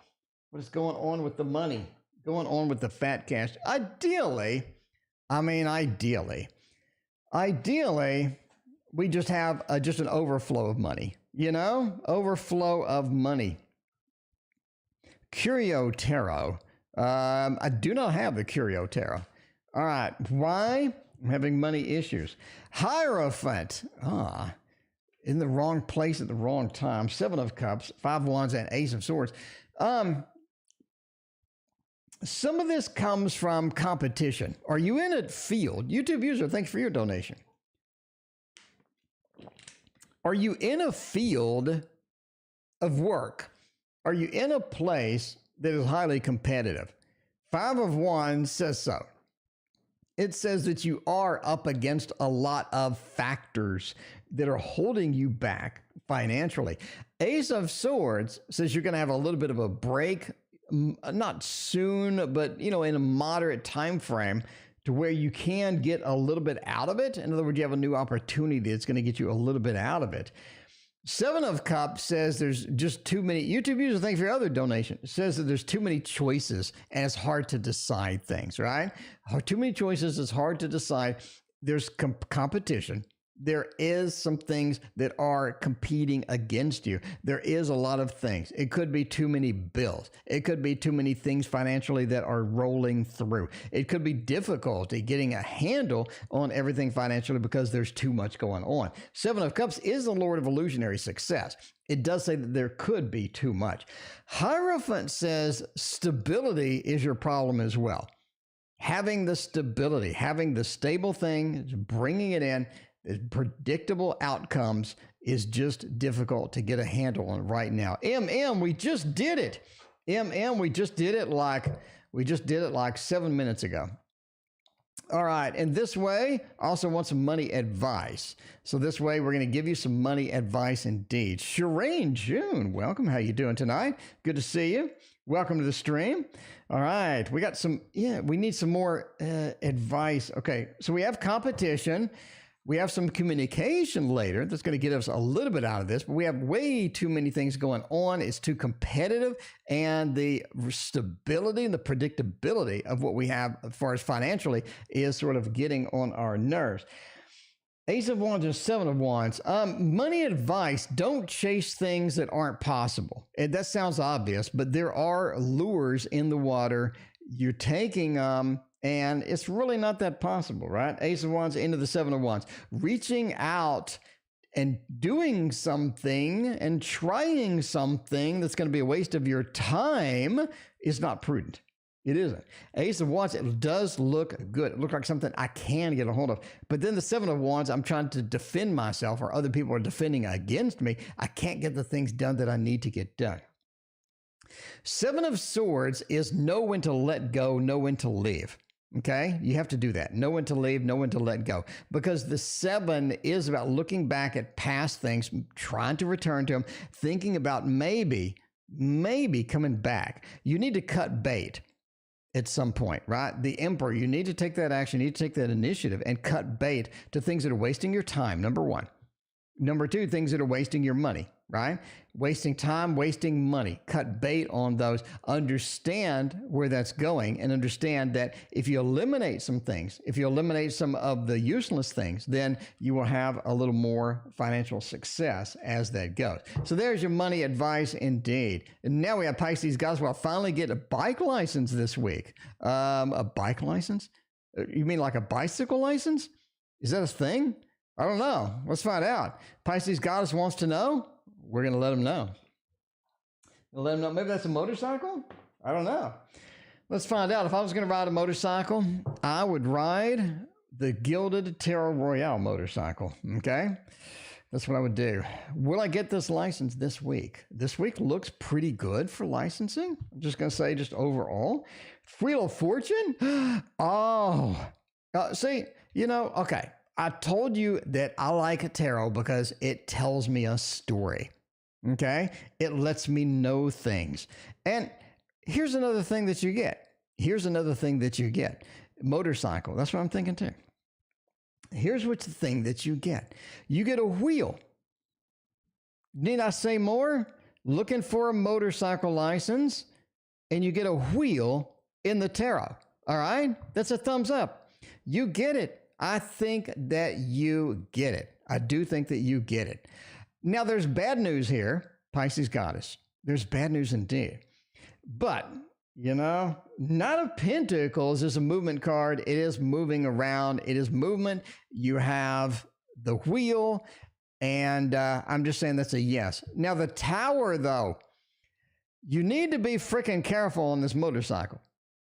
what is going on with the money, going on with the fat cash. Ideally, we just have just an overflow of money, overflow of money. Curio Tarot. I do not have the Curio Tarot. All right. Why? I'm having money issues. Hierophant. In the wrong place at the wrong time. 7 of Cups, 5 of Wands, and Ace of Swords. Some of this comes from competition. Are you in a field? YouTube user, thanks for your donation. Are you in a field of work? Are you in a place that is highly competitive? 5 of Wands says so. It says that you are up against a lot of factors that are holding you back financially. Ace of Swords says you're going to have a little bit of a break, not soon, but in a moderate time frame to where you can get a little bit out of it. In other words, you have a new opportunity that's going to get you a little bit out of it. 7 of Cups says there's just too many. YouTube users, thanks for your other donation. It says that there's too many choices and it's hard to decide things, right? Too many choices, it's hard to decide. There's competition. There is some things that are competing against you. There is a lot of things. It could be too many bills. It could be too many things financially that are rolling through. It could be difficulty getting a handle on everything financially because there's too much going on. 7 of Cups is the Lord of illusionary success. It does say that there could be too much. Hierophant says stability is your problem as well. Having the stability, having the stable thing, bringing it in, predictable outcomes is just difficult to get a handle on right now. We just did it. We just did it like 7 minutes ago. All right, and this way, also want some money advice. So this way, we're going to give you some money advice indeed. Shireen June, welcome. How you doing tonight? Good to see you. Welcome to the stream. All right, we got some, we need some more advice. Okay, so we have competition. We have some communication later that's going to get us a little bit out of this, but we have way too many things going on. It's too competitive, and the stability and the predictability of what we have as far as financially is sort of getting on our nerves. Ace of Wands and 7 of Wands. Money advice, don't chase things that aren't possible. And that sounds obvious, but there are lures in the water. You're taking and it's really not that possible, right? Ace of Wands into the 7 of Wands. Reaching out and doing something and trying something that's going to be a waste of your time is not prudent. It isn't. Ace of Wands, it does look good. It looks like something I can get a hold of. But then the 7 of Wands, I'm trying to defend myself, or other people are defending against me. I can't get the things done that I need to get done. 7 of Swords is know when to let go, know when to leave. Okay, you have to do that. Know when to leave, know when to let go. Because the 7 is about looking back at past things, trying to return to them, thinking about maybe coming back. You need to cut bait at some point, right? The Emperor, you need to take that action, you need to take that initiative and cut bait to things that are wasting your time, number 1. Number 2, things that are wasting your money, right? Wasting time, wasting money. Cut bait on those. Understand where that's going, and understand that if you eliminate some things, if you eliminate some of the useless things, then you will have a little more financial success as that goes. So there's your money advice indeed. And now we have Pisces. Guys, will finally get a bike license this week. A bike license? You mean like a bicycle license? Is that a thing? I don't know. Let's find out. Pisces Goddess wants to know. We're going to let him know. Let him know. Maybe that's a motorcycle? I don't know. Let's find out. If I was going to ride a motorcycle, I would ride the Gilded Terra Royale motorcycle. Okay? That's what I would do. Will I get this license this week? This week looks pretty good for licensing. I'm just going to say just overall. Wheel of Fortune? See, okay. I told you that I like tarot because it tells me a story, okay? It lets me know things. And here's another thing that you get. Motorcycle. That's what I'm thinking too. Here's what's the thing that you get. You get a wheel. Need I say more? Looking for a motorcycle license, and you get a wheel in the tarot, all right? That's a thumbs up. You get it. I think that you get it. I do think that you get it. Now, there's bad news here, Pisces Goddess. There's bad news indeed. But, Knight of Pentacles is a movement card. It is moving around. It is movement. You have the wheel, and I'm just saying that's a yes. Now, the Tower, though, you need to be freaking careful on this motorcycle.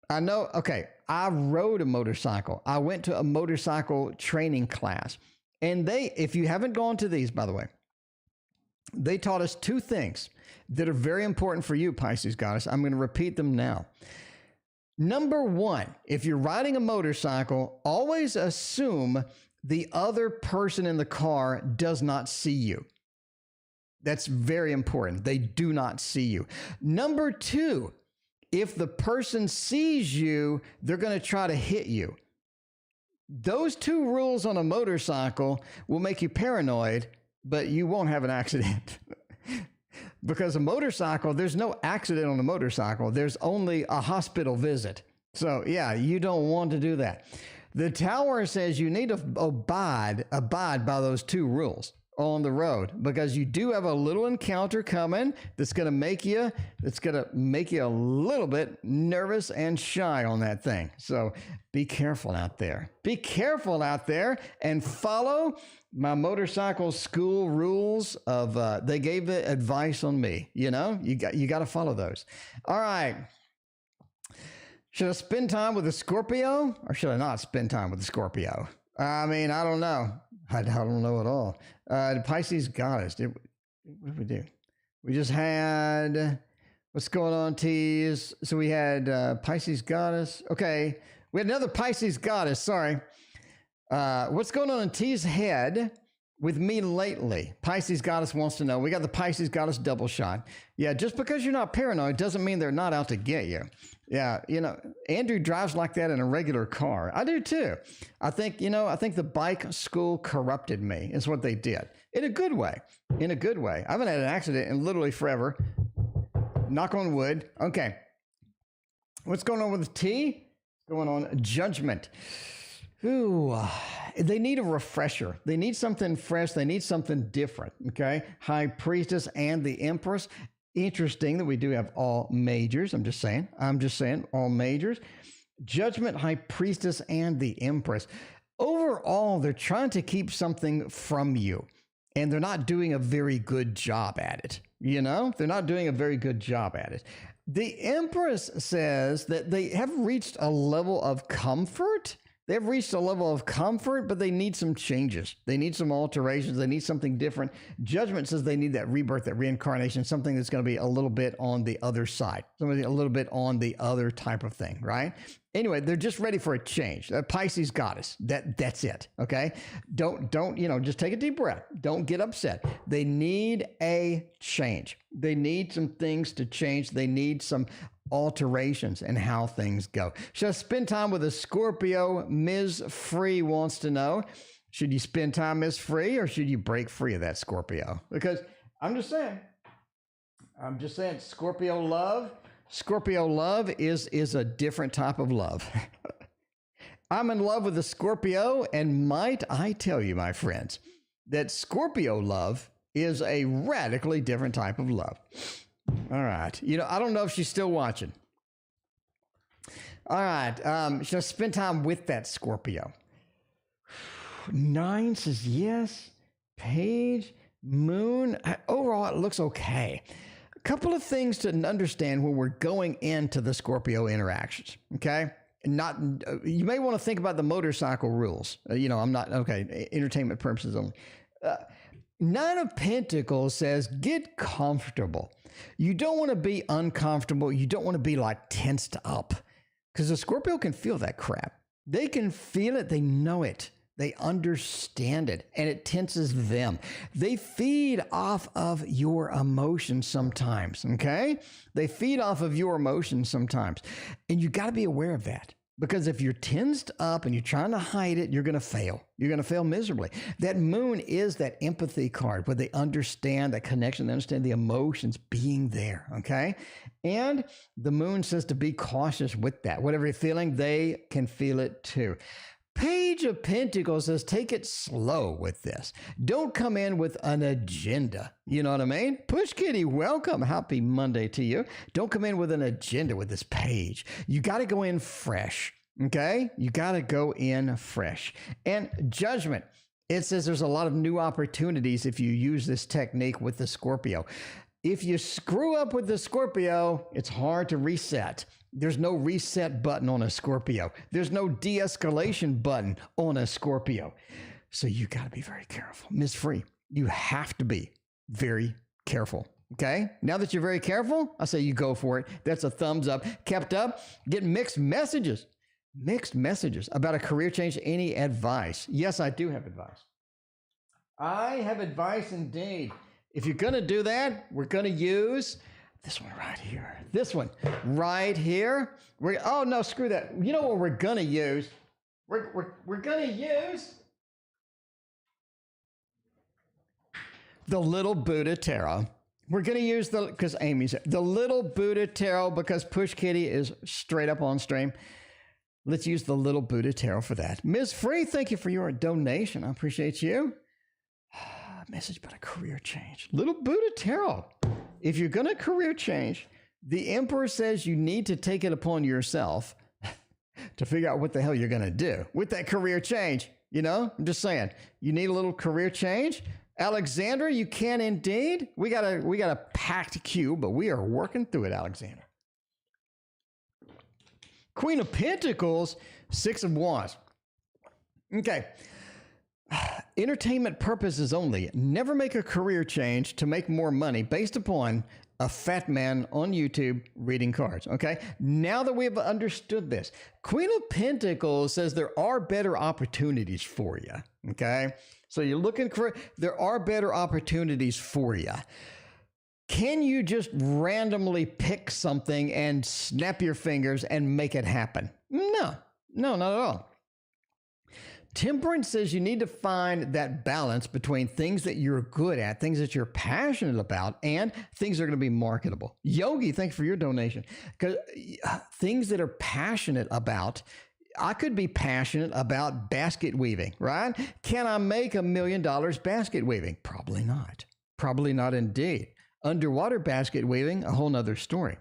I know. Okay. I rode a motorcycle. I went to a motorcycle training class. And if you haven't gone to these, by the way, they taught us two things that are very important for you, Pisces goddess. I'm going to repeat them now. Number one, if you're riding a motorcycle, always assume the other person in the car does not see you. That's very important. They do not see you. Number two, if the person sees you, they're going to try to hit you. Those two rules on a motorcycle will make you paranoid, but you won't have an accident. Because a motorcycle, there's no accident on a motorcycle. There's only a hospital visit. So yeah, you don't want to do that. The tower says you need to abide by those two rules on the road, because you do have a little encounter coming that's going to make you a little bit nervous and shy on that thing. So be careful out there. Be careful out there and follow my motorcycle school rules of, they gave the advice on me. You know, you got to follow those. All right. Should I spend time with a Scorpio or should I not spend time with a Scorpio? I mean, I don't know. I don't know at all. The Pisces goddess. What did we do? We just had, what's going on, Tease? So we had Pisces goddess. Okay. We had another Pisces goddess. Sorry. What's going on in T's head with me lately? Pisces goddess wants to know. We got the Pisces goddess double shot. Yeah, just because you're not paranoid doesn't mean they're not out to get you. Yeah, you know, Andrew drives like that in a regular car. I do too. I think the bike school corrupted me, is what they did. In a good way. In a good way. I haven't had an accident in literally forever. Knock on wood. Okay. What's going on with the T? Going on judgment. Ooh, they need a refresher. They need something fresh. They need something different. Okay. High Priestess and the Empress. Interesting that we do have all majors. I'm just saying all majors. Judgment, High Priestess, and the Empress. Overall, they're trying to keep something from you, and they're not doing a very good job at it. You know, they're not doing a very good job at it. The Empress says that they have reached a level of comfort. They've reached a level of comfort, but they need some changes. They need some alterations. They need something different. Judgment says they need that rebirth, that reincarnation, something that's going to be a little bit on the other side, something a little bit on the other type of thing, right? Anyway, they're just ready for a change. Pisces goddess, that's it, okay? Don't, just take a deep breath. Don't get upset. They need a change. They need some things to change. They need some alterations in how things go. Should I spend time with a Scorpio? Ms. Free wants to know, should you spend time, Ms. Free, or should you break free of that Scorpio? Because I'm just saying, Scorpio love is a different type of love. I'm in love with a Scorpio, and might I tell you, my friends, that Scorpio love is a radically different type of love. All right. I don't know if she's still watching. All right. Should I spend time with that Scorpio? 9 says yes. Page, Moon. Overall, it looks okay. A couple of things to understand when we're going into the Scorpio interactions. Okay. You may want to think about the motorcycle rules. I'm not, okay. Entertainment purposes only. 9 of Pentacles says, get comfortable. You don't want to be uncomfortable. You don't want to be like tensed up, because the Scorpio can feel that crap. They can feel it. They know it. They understand it, and it tenses them. They feed off of your emotions sometimes, okay? They feed off of your emotions sometimes, and you got to be aware of that. Because if you're tensed up and you're trying to hide it, you're going to fail. You're going to fail miserably. That Moon is that empathy card where they understand that connection. They understand the emotions being there, okay? And the Moon says to be cautious with that. Whatever you're feeling, they can feel it too. Page of Pentacles says take it slow with this. Don't come in with an agenda. You know what I mean? Push Kitty, welcome. Happy Monday to you. Don't come in with an agenda with this page. You got to go in fresh, okay? You got to go in fresh. And Judgment, it says there's a lot of new opportunities if you use this technique with the Scorpio. If you screw up with the Scorpio, it's hard to reset. There's no reset button on a Scorpio. There's no de-escalation button on a Scorpio. So you got to be very careful. Ms. Free, you have to be very careful. Okay? Now that you're very careful, I say you go for it. That's a thumbs up. Kept up. Get mixed messages about a career change. Any advice? Yes, I do have advice. I have advice indeed. If you're going to do that, we're going to use this one right here. This one right here. Oh, no, screw that. You know what we're going to use? We're going to use the Little Buddha Tarot. We're going to use because Amy's the Little Buddha Tarot, because Push Kitty is straight up on stream. Let's use the Little Buddha Tarot for that. Ms. Free, thank you for your donation. I appreciate you. Message about a career change. Little Buddha Tarot. If you're going to career change, the Emperor says you need to take it upon yourself to figure out what the hell you're going to do with that career change. You know, I'm just saying, you need a little career change. Alexandra, you can indeed. We got a packed queue, but we are working through it, Alexandra. Queen of Pentacles, Six of Wands. Okay. Entertainment purposes only. Never make a career change to make more money based upon a fat man on YouTube reading cards. Okay. Now that we have understood this, Queen of Pentacles says there are better opportunities for you. Okay. So you're looking for, there are better opportunities for you. Can you just randomly pick something and snap your fingers and make it happen? No, not at all. Temperance says you need to find that balance between things that you're good at, things that you're passionate about, and things that are going to be marketable. Yogi, thanks for your donation. Because things that are passionate about, I could be passionate about basket weaving, right? Can I make $1 million basket weaving? Probably not. Probably not indeed. Underwater basket weaving, a whole nother story.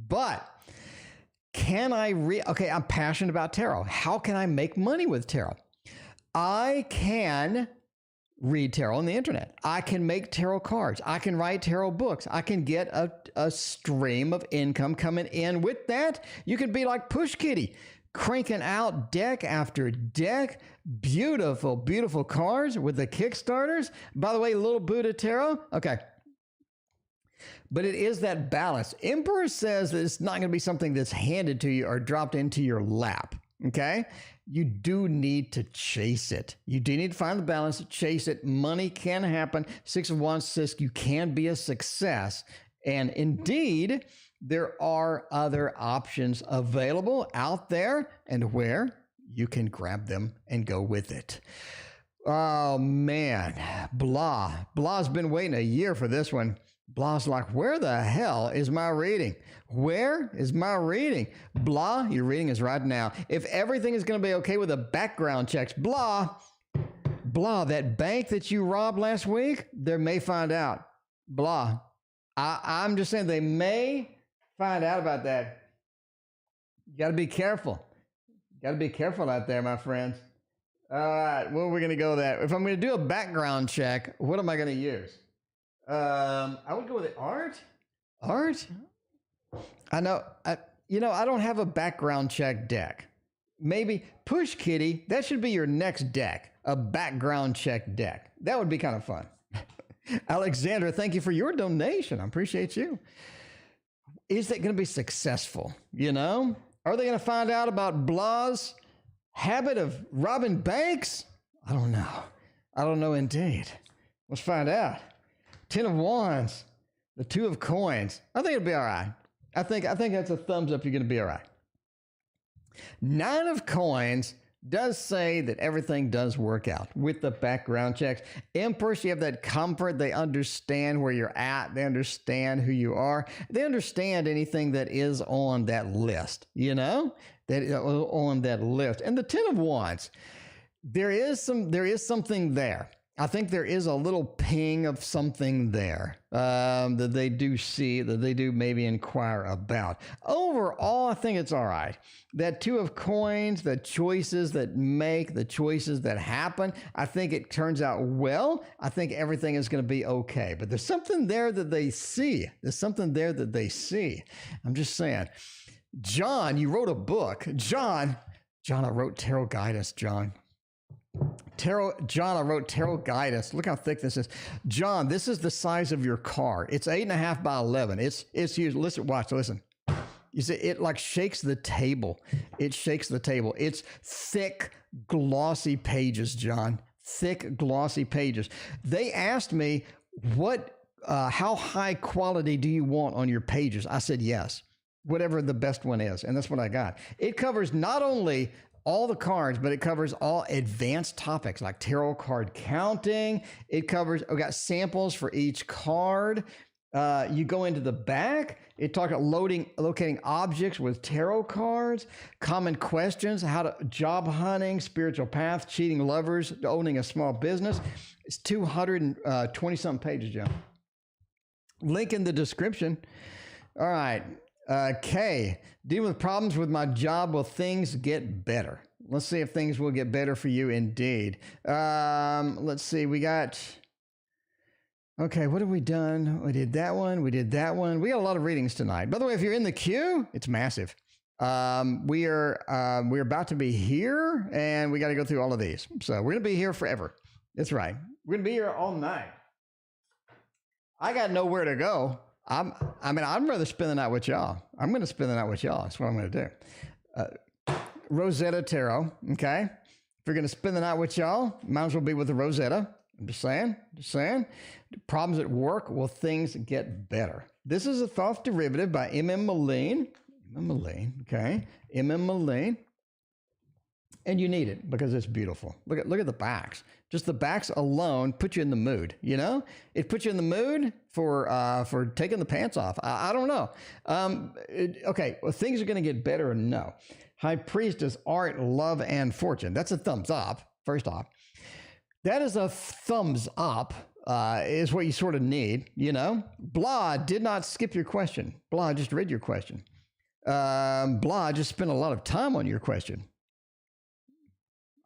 But can I okay, I'm passionate about tarot. How can I make money with tarot? I can read tarot on the internet. I can make tarot cards. I can write tarot books. I can get a stream of income coming in with that. You can be like Push Kitty, cranking out deck after deck. Beautiful, beautiful cards with the Kickstarters. By the way, Little Buddha Tarot. Okay. But it is that balance. Emperor says that it's not going to be something that's handed to you or dropped into your lap. Okay. You do need to chase it. You do need to find the balance, chase it. Money can happen. Six of Wands says you can be a success. And indeed, there are other options available out there and where you can grab them and go with it. Oh, man. Blah's been waiting a year for this one. Blah's like, where the hell is my reading? Where is my reading? Blah, your reading is right now. If everything is going to be okay with the background checks, Blah, that bank that you robbed last week, they may find out. Blah. I'm just saying they may find out about that. You got to be careful. You got to be careful out there, my friends. All right, where are we going to go with that? If I'm going to do a background check, what am I going to use? I would go with it. Art. I know. I don't have a background check deck. Maybe Push Kitty. That should be your next deck. A background check deck. That would be kind of fun. Alexandra, thank you for your donation. I appreciate you. Is that going to be successful? You know, are they going to find out about Blah's habit of robbing banks? I don't know indeed. Let's find out. 10 of Wands, the 2 of Coins. I think it'll be all right. I think that's a thumbs up. You're going to be all right. 9 of Coins does say that everything does work out with the background checks. Empress, you have that comfort. They understand where you're at. They understand who you are. They understand anything that is on that list, you know, that is on that list. And the 10 of Wands, there is something there. I think there is a little ping of something there that they do see, that they do maybe inquire about. Overall, I think it's all right. That 2 of Coins, the choices that make, the choices that happen, I think it turns out well. I think everything is going to be okay. But there's something there that they see. I'm just saying. John, you wrote a book. John, I wrote Tarot Guidance, John. John, I wrote Tarot Guidance. Look how thick this is. John, this is the size of your car. It's 8.5 by 11. It's huge. Listen, watch, listen. You see, it like shakes the table. It shakes the table. It's thick, glossy pages, John. Thick, glossy pages. They asked me, how high quality do you want on your pages? I said, yes, whatever the best one is. And that's what I got. It covers not only all the cards, but it covers all advanced topics like tarot card counting. It covers, I've got samples for each card. You go into the back, it talks about locating objects with tarot cards, common questions, how to job hunting, spiritual path, cheating lovers, owning a small business. It's 220 something pages, Joe. Link in the description. All right. K, dealing with problems with my job. Will things get better? Let's see if things will get better for you indeed. Let's see. We got, okay, what have we done? We did that one. We did that one. We got a lot of readings tonight. By the way, if you're in the queue, it's massive. We're about to be here and we got to go through all of these. So we're going to be here forever. That's right. We're going to be here all night. I got nowhere to go. I'd rather spend the night with y'all. I'm going to spend the night with y'all. That's what I'm going to do. Rosetta Tarot. Okay. If you're going to spend the night with y'all, might as well be with the Rosetta. I'm just saying. Problems at work. Will things get better? This is a thought derivative by M.M. Moline. Okay. M.M. Moline. And you need it because it's beautiful. Look at the backs. Just the backs alone put you in the mood, you know? It puts you in the mood for taking the pants off. I don't know. Okay, well, things are going to get better. No. High Priestess, art, love, and fortune. That's a thumbs up, first off. That is a thumbs up, is what you sort of need, you know? Blah did not skip your question. Blah just read your question. Blah just spent a lot of time on your question.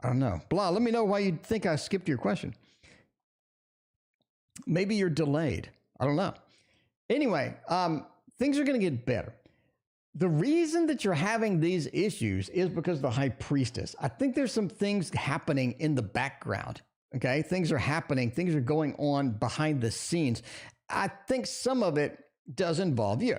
I don't know. Blah, let me know why you think I skipped your question. Maybe you're delayed. I don't know. Anyway, things are going to get better. The reason that you're having these issues is because of the High Priestess. I think there's some things happening in the background. Okay, things are happening. Things are going on behind the scenes. I think some of it does involve you.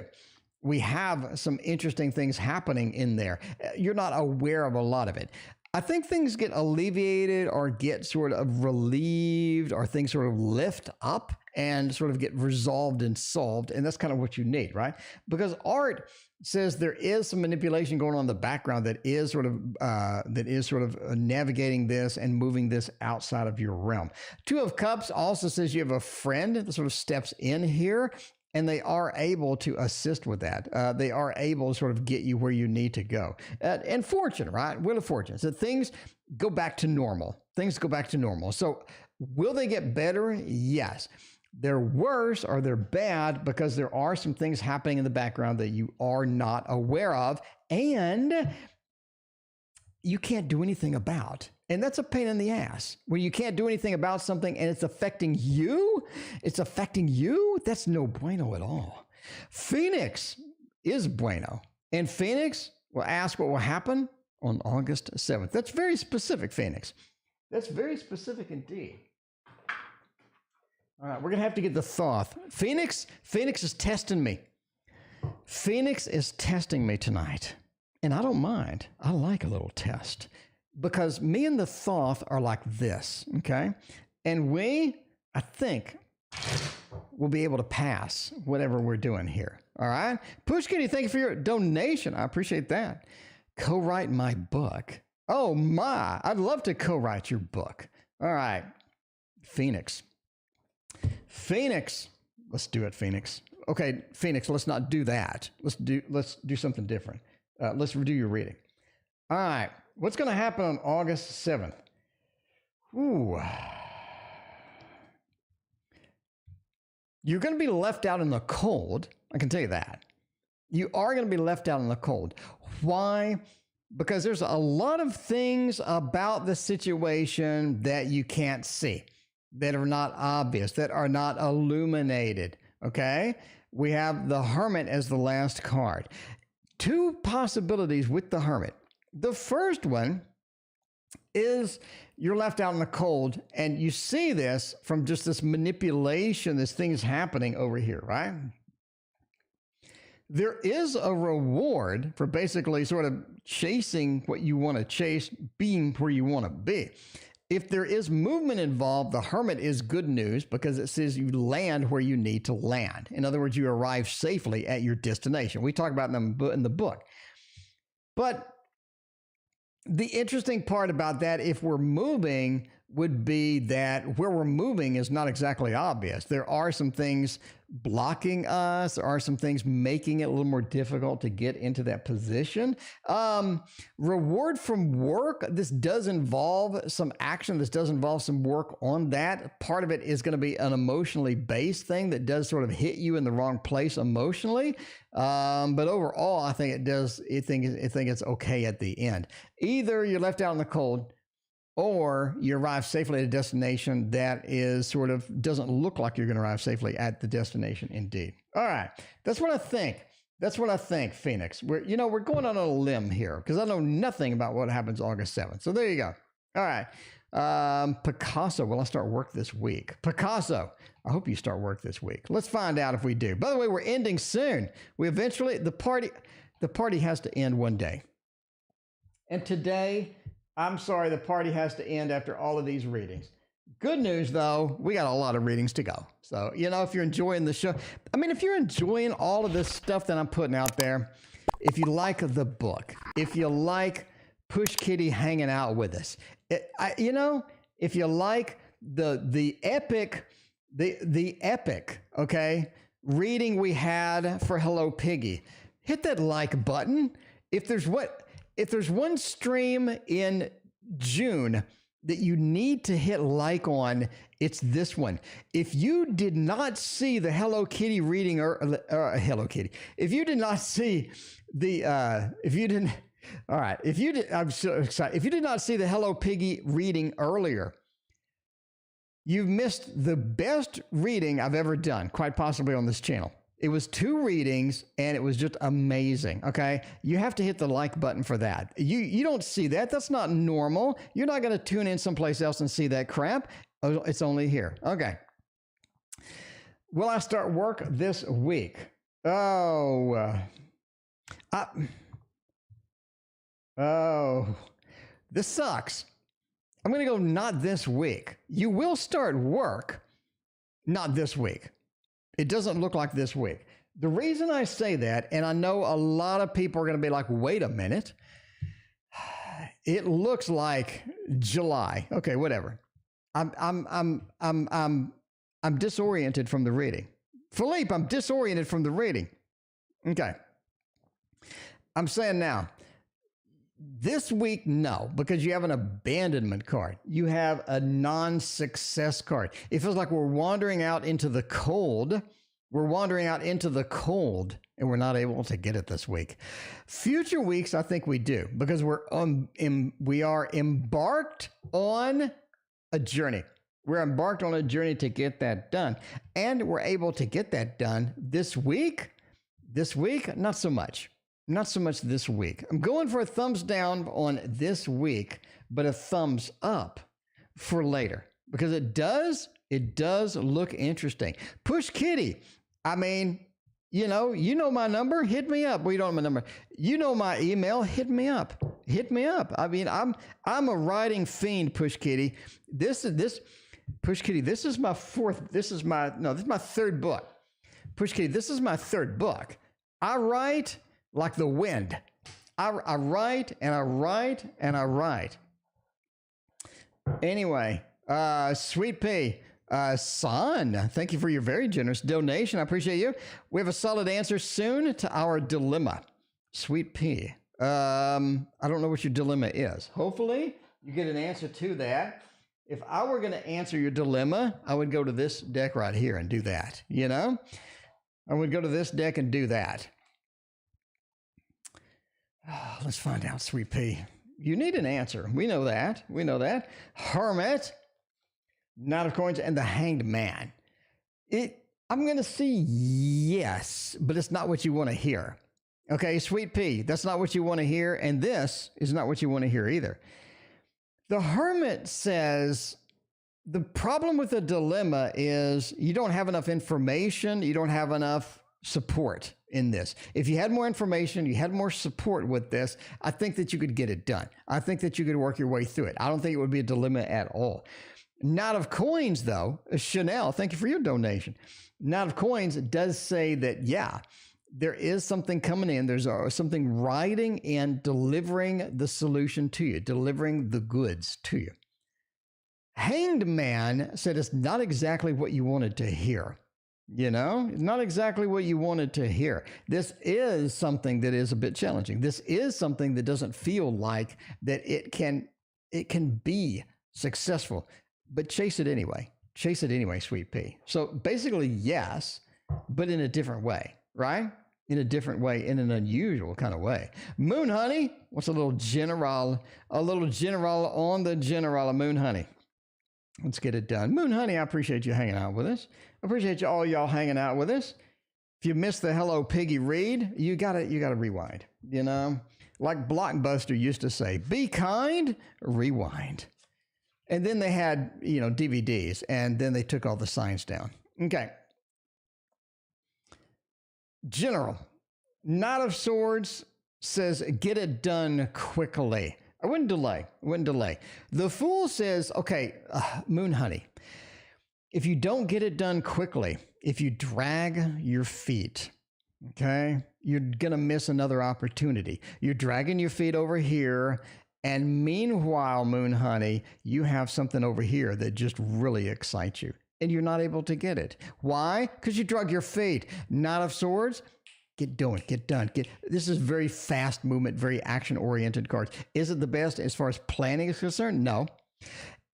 We have some interesting things happening in there. You're not aware of a lot of it. I think things get alleviated or get sort of relieved or things sort of lift up and sort of get resolved and solved. And that's kind of what you need, right? Because art says there is some manipulation going on in the background that is sort of navigating this and moving this outside of your realm. Two of Cups also says you have a friend that sort of steps in here. And they are able to assist with that. They are able to sort of get you where you need to go. And fortune, right? Wheel of Fortune. So things go back to normal. Things go back to normal. So will they get better? Yes. They're worse or they're bad because there are some things happening in the background that you are not aware of and you can't do anything about. And that's a pain in the ass. When you can't do anything about something and it's affecting you, that's no bueno at all. Phoenix is bueno. And Phoenix will ask what will happen on August 7th. That's very specific, Phoenix. That's very specific indeed. All right, we're going to have to get the Thoth. Phoenix is testing me. Phoenix is testing me tonight. And I don't mind. I like a little test. Because me and the Thoth are like this, okay? And I think, we'll be able to pass whatever we're doing here, all right? Pushkitty, thank you for your donation. I appreciate that. Co-write my book. Oh, my. I'd love to co-write your book. All right. Phoenix. Let's do it, Phoenix. Okay, Phoenix, let's not do that. Let's do something different. Let's redo your reading. All right. What's going to happen on August 7th? Ooh. You're going to be left out in the cold. I can tell you that. You are going to be left out in the cold. Why? Because there's a lot of things about the situation that you can't see, that are not obvious, that are not illuminated. Okay? We have the Hermit as the last card. two possibilities with the Hermit. The first one is you're left out in the cold, and you see this from just this manipulation, this thing is happening over here, right? There is a reward for basically sort of chasing what you want to chase, being where you want to be. If there is movement involved, the Hermit is good news because it says you land where you need to land. In other words, you arrive safely at your destination. We talk about them in the book. But the interesting part about that, if we're moving, would be that where we're moving is not exactly obvious. There are some things blocking us. There are some things making it a little more difficult to get into that position. Reward from work. This does involve some action. This does involve some work on that. Part of it is going to be an emotionally based thing that does sort of hit you in the wrong place emotionally. But overall, I think it does. I think it's okay at the end. Either you're left out in the cold, or you arrive safely at a destination that is sort of doesn't look like you're going to arrive safely at the destination indeed. All right. That's what I think. That's what I think, Phoenix. We're going on a limb here because I know nothing about what happens August 7th. So there you go. All right. Picasso, will I start work this week? Picasso, I hope you start work this week. Let's find out if we do. By the way, we're ending soon. The party has to end one day. And today, I'm sorry, the party has to end after all of these readings. Good news, though, we got a lot of readings to go. So, if you're enjoying the show, if you're enjoying all of this stuff that I'm putting out there, if you like the book, if you like Push Kitty hanging out with us, if you like the epic, okay, reading we had for Hello Piggy, hit that like button. If there's one stream in June that you need to hit like on, it's this one. If you did not see the Hello Kitty reading, Hello Kitty, if you did not see the, I'm so excited. If you did not see the Hello Piggy reading earlier, you've missed the best reading I've ever done, quite possibly on this channel. It was 2 readings, and it was just amazing, okay? You have to hit the like button for that. You don't see that. That's not normal. You're not going to tune in someplace else and see that crap. It's only here. Okay. Will I start work this week? This sucks. I'm going to go not this week. You will start work, not this week. It doesn't look like this week. The reason I say that, and I know a lot of people are going to be like, wait a minute. It looks like July. Okay, whatever. I'm disoriented from the reading. Philippe, I'm disoriented from the reading. Okay. I'm saying now, this week, no, because you have an abandonment card. You have a non-success card. It feels like we're wandering out into the cold. We're wandering out into the cold, and we're not able to get it this week. Future weeks, I think we do, because we are embarked on a journey. We're embarked on a journey to get that done, and we're able to get that done this week. This week, not so much. Not so much this week. I'm going for a thumbs down on this week, but a thumbs up for later because it does look interesting. Push Kitty. You know my number. Hit me up. We don't know my number. You know my email. Hit me up. Hit me up. I'm a writing fiend. Push Kitty. This Push Kitty. This is my third book. Push Kitty. This is my third book. I write like the wind. I write and I write and I write. Anyway, Sweet Pea, son, thank you for your very generous donation. I appreciate you. We have a solid answer soon to our dilemma. Sweet Pea. I don't know what your dilemma is. Hopefully you get an answer to that. If I were going to answer your dilemma, I would go to this deck right here and do that. I would go to this deck and do that. Let's find out, Sweet Pea. You need an answer. We know that. Hermit, Knight of Coins, and the Hanged Man. I'm going to see yes, but it's not what you want to hear. Okay, sweet pea, that's not what you want to hear. And this is not what you want to hear either. The hermit says the problem with the dilemma is you don't have enough information, you don't have enough support in this. If you had more information, you had more support with this, I think that you could get it done. I think that you could work your way through it. I don't think it would be a dilemma at all. Knight of Coins, though, Chanel, thank you for your donation. Knight of Coins does say that, yeah, there is something coming in. There's something riding and delivering the solution to you, delivering the goods to you. Hanged Man said it's not exactly what you wanted to hear. You know, it's not exactly what you wanted to hear. This is something that is a bit challenging. This is something that doesn't feel like that it can be successful, but chase it anyway. Chase it anyway, sweet pea. So basically, yes, but in a different way, right? In a different way, in an unusual kind of way. Moon Honey, what's a little general on the general of Moon Honey? Let's get it done. Moon Honey, I appreciate you hanging out with us. I appreciate all y'all hanging out with us. If you missed the Hello Piggy read, you gotta rewind. You know, like Blockbuster used to say, be kind, rewind. And then they had, DVDs, and then they took all the signs down. Okay. General, Knight of Swords says, get it done quickly. I wouldn't delay. The Fool says, okay, Moon Honey, if you don't get it done quickly, if you drag your feet, okay, you're going to miss another opportunity. You're dragging your feet over here, and meanwhile, Moon Honey, you have something over here that just really excites you, and you're not able to get it. Why? Because you drug your feet. Knight of Swords, get doing, get done. This is very fast movement, very action-oriented cards. Is it the best as far as planning is concerned? No.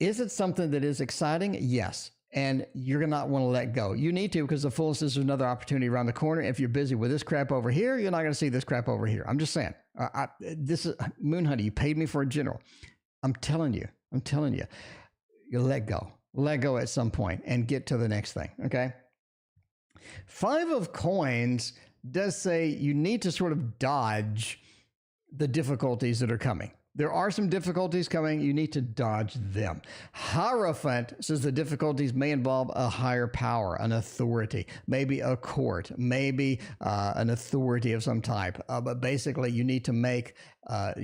Is it something that is exciting? Yes. And you're going to not want to let go. You need to, because the Fool says there's another opportunity around the corner. If you're busy with this crap over here, you're not going to see this crap over here. I'm just saying. This is Moon Honey. You paid me for a general. I'm telling you. You let go. Let go at some point and get to the next thing. Okay. 5 of Coins does say you need to sort of dodge the difficulties that are coming. There are some difficulties coming. You need to dodge them. Hierophant says the difficulties may involve a higher power, an authority, maybe a court, maybe an authority of some type. But basically, you need to make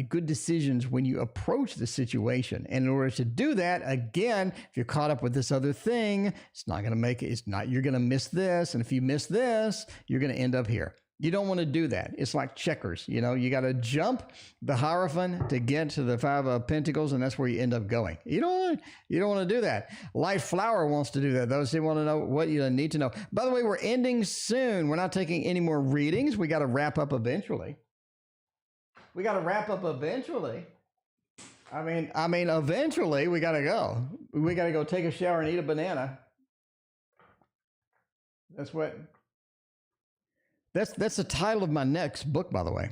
good decisions when you approach the situation. And in order to do that, again, if you're caught up with this other thing, it's not going to make it. You're going to miss this. And if you miss this, you're going to end up here. You don't want to do that. It's like checkers. You got to jump the Hierophant to get to the 5 of Pentacles, and that's where you end up going. You don't want to do that. Light Flower wants to do that, though. So they want to know what you need to know. By the way, we're ending soon. We're not taking any more readings. We got to wrap up eventually. I mean, eventually we got to go. We got to go take a shower and eat a banana. That's the title of my next book, by the way.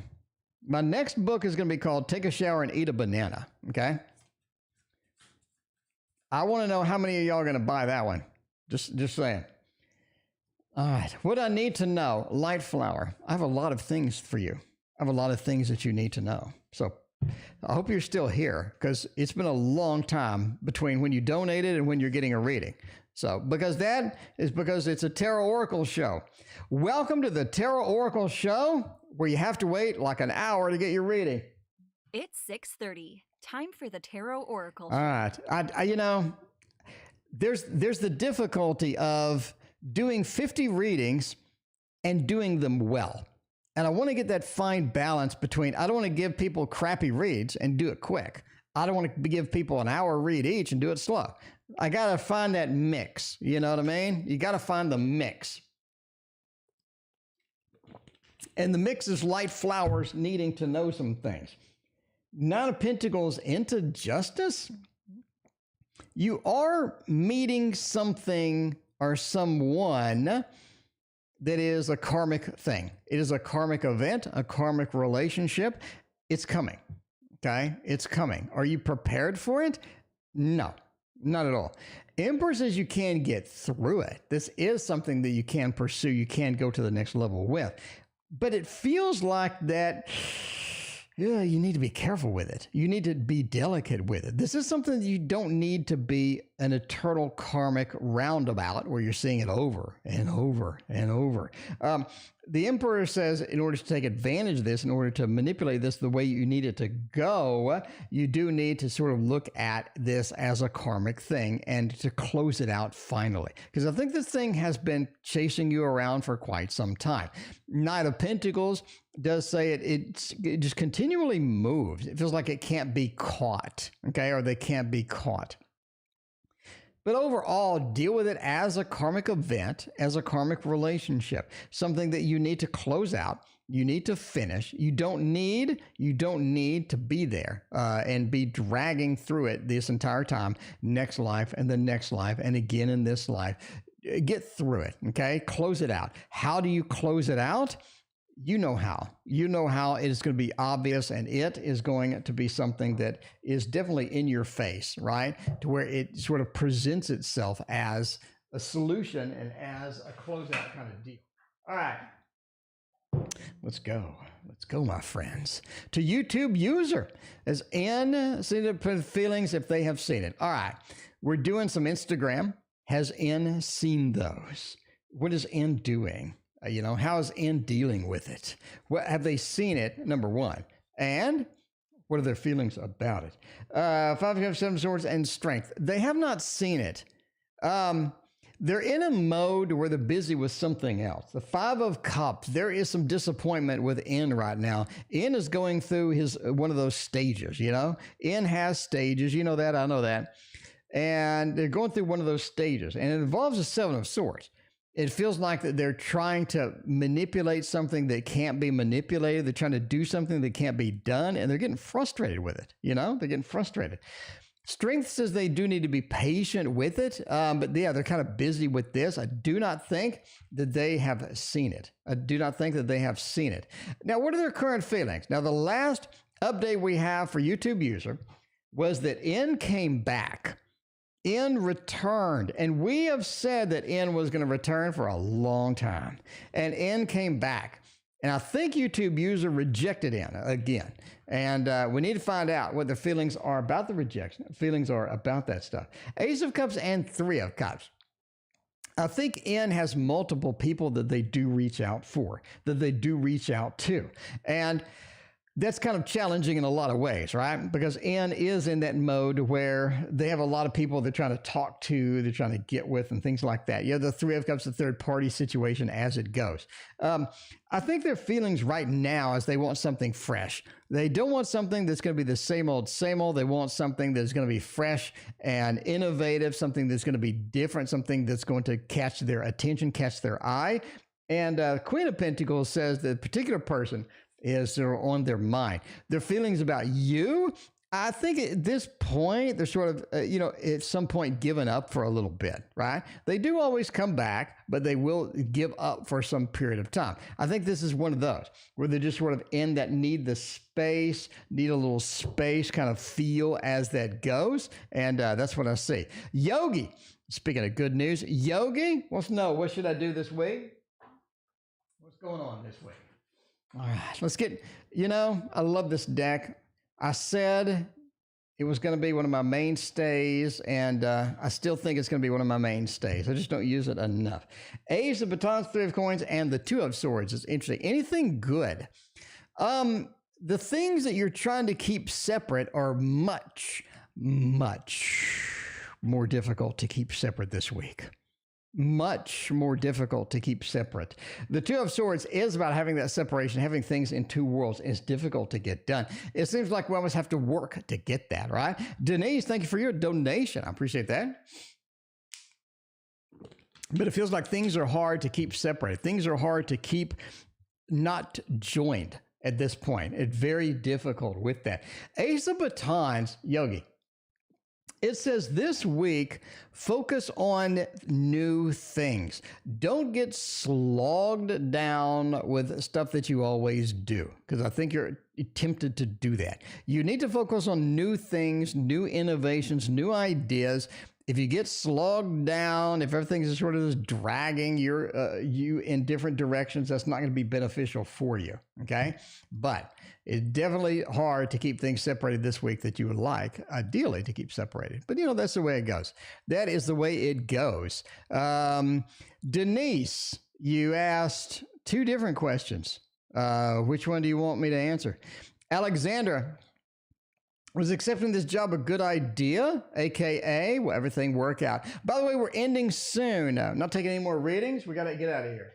My next book is going to be called Take a Shower and Eat a Banana, okay? I want to know how many of y'all are going to buy that one. Just saying. All right. What I need to know, Light Flower. I have a lot of things for you. I have a lot of things that you need to know. So I hope you're still here, because it's been a long time between when you donated and when you're getting a reading. So, because it's a Tarot Oracle show. Welcome to the Tarot Oracle show, where you have to wait like an hour to get your reading. It's 6:30. Time for the Tarot Oracle show. All right. There's the difficulty of doing 50 readings and doing them well. And I want to get that fine balance between, I don't want to give people crappy reads and do it quick. I don't want to give people an hour read each and do it slow. I got to find that mix. You know what I mean? You got to find the mix. And the mix is Light Flowers needing to know some things. Knight of Pentacles into Justice. You are meeting something or someone that is a karmic thing. It is a karmic event, a karmic relationship. It's coming. Okay? It's coming. Are you prepared for it? No, not at all. Emperor says you can get through it. This is something that you can pursue. You can go to the next level with. but it feels like that. Yeah, you need to be careful with it. You need to be delicate with it. This is something that you don't need to be an eternal karmic roundabout where you're seeing it over and over and over. The emperor says in order to take advantage of this, in order to manipulate this the way you need it to go, you do need to sort of look at this as a karmic thing and to close it out finally. Because I think this thing has been chasing you around for quite some time. Knight of Pentacles does say it just continually moves. It feels like it can't be caught, okay, or they can't be caught. But overall, deal with it as a karmic event, as a karmic relationship, something that you need to close out. You need to finish. You don't need to be there and be dragging through it this entire time, next life and the next life and again in this life. Get through it, okay? Close it out. How do you close it out? You know how. You know how it is going to be obvious, and it is going to be something that is definitely in your face, right? To where it sort of presents itself as a solution and as a closeout kind of deal. All right. Let's go. Let's go, my friends. To YouTube user. Has N seen the feelings if they have seen it? All right. We're doing some Instagram. Has N seen those? What is N doing? How is N dealing with it? What have they seen it? Number one. And what are their feelings about it? 5 of 7 swords and strength. They have not seen it. They're in a mode where they're busy with something else. The 5 of Cups, there is some disappointment with N right now. N is going through one of those stages, N has stages. You know that, I know that. And they're going through one of those stages. And it involves a 7 of Swords. It feels like that they're trying to manipulate something that can't be manipulated. They're trying to do something that can't be done, and they're getting frustrated with it. They're getting frustrated. Strength says they do need to be patient with it, but yeah, they're kind of busy with this. I do not think that they have seen it. Now, what are their current feelings? Now, the last update we have for YouTube user was that N came back. N returned, and we have said that N was going to return for a long time, and N came back, and I think YouTube user rejected N again, and we need to find out what the feelings are about the rejection, feelings are about that stuff. Ace of Cups and 3 of Cups. I think N has multiple people that they do reach out for, that they do reach out to, and that's kind of challenging in a lot of ways, right? Because N is in that mode where they have a lot of people they're trying to talk to, they're trying to get with, and things like that. The 3 of Cups, the third party situation as it goes. I think their feelings right now is they want something fresh. They don't want something that's going to be the same old, same old. They want something that's going to be fresh and innovative, something that's going to be different, something that's going to catch their attention, catch their eye. And Queen of Pentacles says that a particular person is on their mind. Their feelings about you, I think at this point, they're sort of, at some point given up for a little bit, right? They do always come back, but they will give up for some period of time. I think this is one of those where they're just sort of in that need the space, need a little space kind of feel as that goes. And that's what I see. Yogi, speaking of good news, Yogi wants to know, what should I do this week? What's going on this week? All right, let's get, I love this deck. I said it was going to be one of my mainstays, and I still think it's going to be one of my mainstays. I just don't use it enough. Ace of Batons, 3 of Coins, and the 2 of Swords is interesting. Anything good? The things that you're trying to keep separate are much, much more difficult to keep separate this week. Much more difficult to keep separate. The 2 of Swords is about having that separation, having things in 2 worlds is difficult to get done. It seems like we always have to work to get that, right? Denise, thank you for your donation. I appreciate that. But it feels like things are hard to keep separate. Things are hard to keep not joined at this point. It's very difficult with that. Ace of Batons, Yogi. It says this week, focus on new things. Don't get slogged down with stuff that you always do, because I think you're tempted to do that. You need to focus on new things, new innovations, new ideas. If you get slogged down, if everything's just sort of just dragging you in different directions, that's not going to be beneficial for you, okay? But it's definitely hard to keep things separated this week that you would like, ideally, to keep separated. But, that's the way it goes. That is the way it goes. Denise, you asked 2 different questions. Which one do you want me to answer? Alexandra, was accepting this job a good idea? AKA, will everything work out? By the way, we're ending soon. Not taking any more readings. We got to get out of here.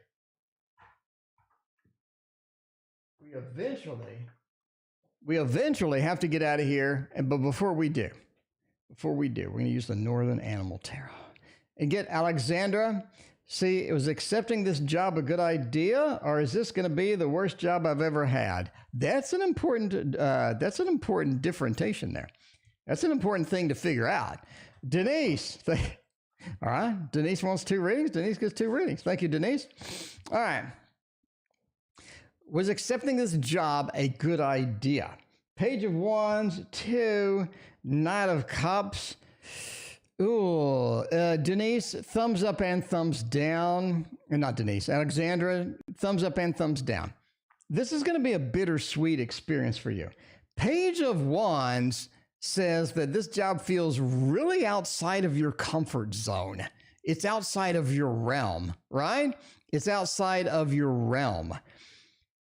We eventually have to get out of here. But before we do, we're going to use the Northern Animal Tarot and get Alexandra. See, was accepting this job a good idea, or is this going to be the worst job I've ever had? That's an important differentiation there. That's an important thing to figure out. Denise, all right. Denise wants 2 readings. Denise gets 2 readings. Thank you, Denise. All right. Was accepting this job a good idea? Page of Wands, 2, Knight of Cups. Ooh, Denise, thumbs up and thumbs down. Not Denise, Alexandra, thumbs up and thumbs down. This is going to be a bittersweet experience for you. Page of Wands says that this job feels really outside of your comfort zone. It's outside of your realm, right? It's outside of your realm.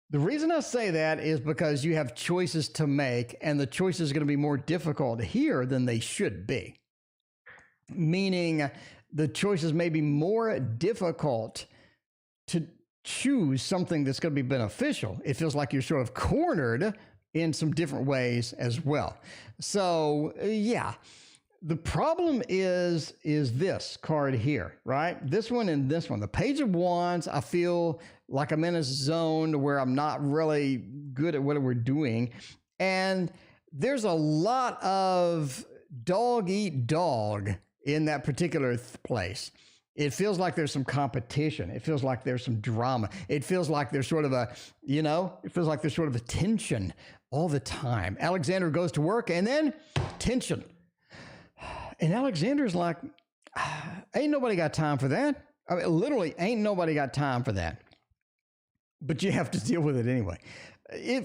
The reason I say that is because you have choices to make, and the choices are going to be more difficult here than they should be. Meaning the choices may be more difficult to choose something that's going to be beneficial. It feels like you're sort of cornered in some different ways as well. So yeah, the problem is this card here, right? This one and this one. The Page of Wands, I feel like I'm in a zone where I'm not really good at what we're doing. And there's a lot of dog eat dog in that particular place. It feels like there's some competition. It feels like there's some drama. It feels like there's sort of a, it feels like there's sort of a tension all the time. Alexander goes to work and then tension. And Alexander's like, ain't nobody got time for that. I mean, literally ain't nobody got time for that. But you have to deal with it anyway.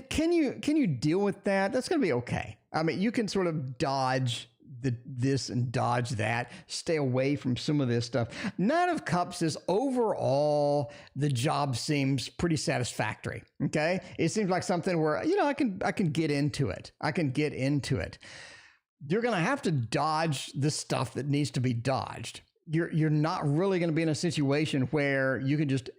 Can you deal with that? That's going to be okay. I mean, you can sort of dodge this and dodge that, stay away from some of this stuff. Knight of Cups is overall, the job seems pretty satisfactory. Okay. It seems like something where, I can get into it. You're going to have to dodge the stuff that needs to be dodged. You're not really going to be in a situation where you can just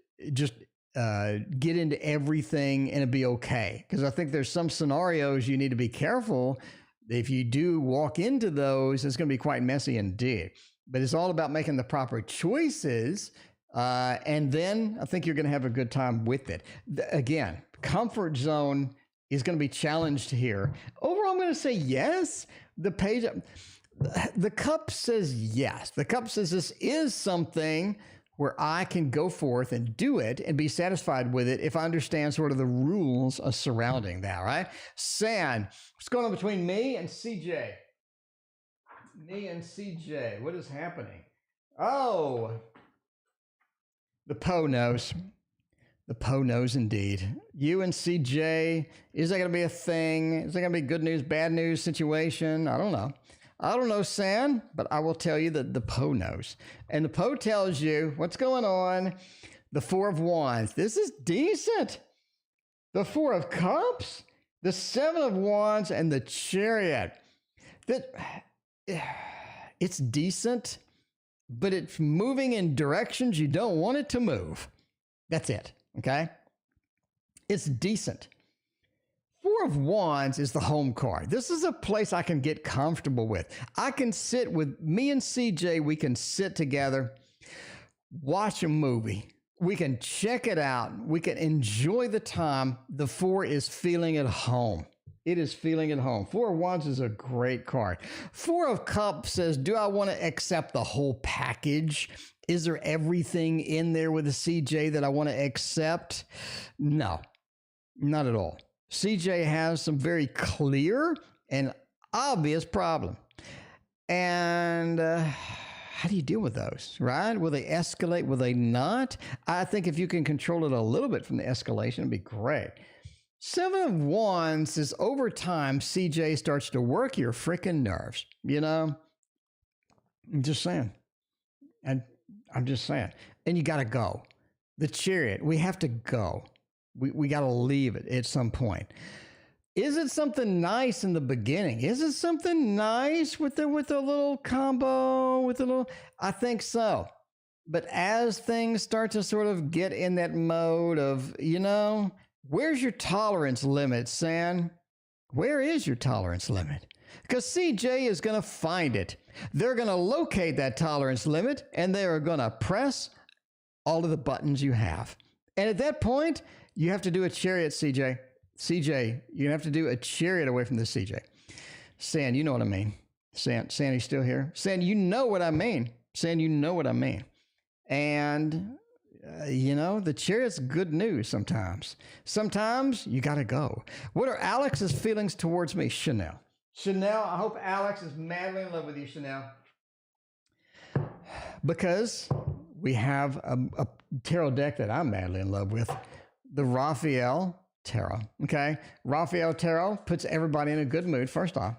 get into everything and it'd be okay. Because I think there's some scenarios you need to be careful. If you do walk into those, it's going to be quite messy indeed. But it's all about making the proper choices. And then I think you're going to have a good time with it. Again, comfort zone is going to be challenged here. Overall, I'm going to say yes. The cup says yes. The cup says this is something where I can go forth and do it and be satisfied with it if I understand sort of the rules surrounding that, right? San, what's going on between me and CJ? What is happening? Oh, the Poe knows. The Poe knows indeed. You and CJ, is that going to be a thing? Is that going to be a good news, bad news situation? I don't know. I don't know, San, but I will tell you that the Poe knows. And the Poe tells you what's going on. The 4 of Wands. This is decent. The 4 of Cups, the 7 of Wands, and the Chariot. It's decent, but it's moving in directions you don't want it to move. That's it, okay? It's decent. 4 of Wands is the home card. This is a place I can get comfortable with. I can sit with me and CJ. We can sit together, watch a movie. We can check it out. We can enjoy the time. The 4 is feeling at home. It is feeling at home. 4 of Wands is a great card. 4 of Cups says, do I want to accept the whole package? Is there everything in there with the CJ that I want to accept? No, not at all. CJ has some very clear and obvious problem. And how do you deal with those, right? Will they escalate? Will they not? I think if you can control it a little bit from the escalation, it'd be great. 7 of Wands says over time, CJ starts to work your freaking nerves. You know, I'm just saying. And I'm just saying. And you got to go. The Chariot, we have to go. We got to leave it at some point. Is it something nice in the beginning? Is it something nice with the little combo, with the little? I think so. But as things start to sort of get in that mode of, you know, where's your tolerance limit, San? Where is your tolerance limit? Because CJ is going to find it. They're going to locate that tolerance limit, and they are going to press all of the buttons you have. And at that point, you have to do a Chariot, CJ. CJ, you have to do a Chariot away from the CJ. San, you know what I mean. San, he's still here. San, you know what I mean. San, you know what I mean. And, you know, the Chariot's good news sometimes. Sometimes you got to go. What are Alex's feelings towards me, Chanel? Chanel, I hope Alex is madly in love with you, Chanel. Because we have a tarot deck that I'm madly in love with, the Raphael Tarot. Okay, Raphael Tarot puts everybody in a good mood. First off,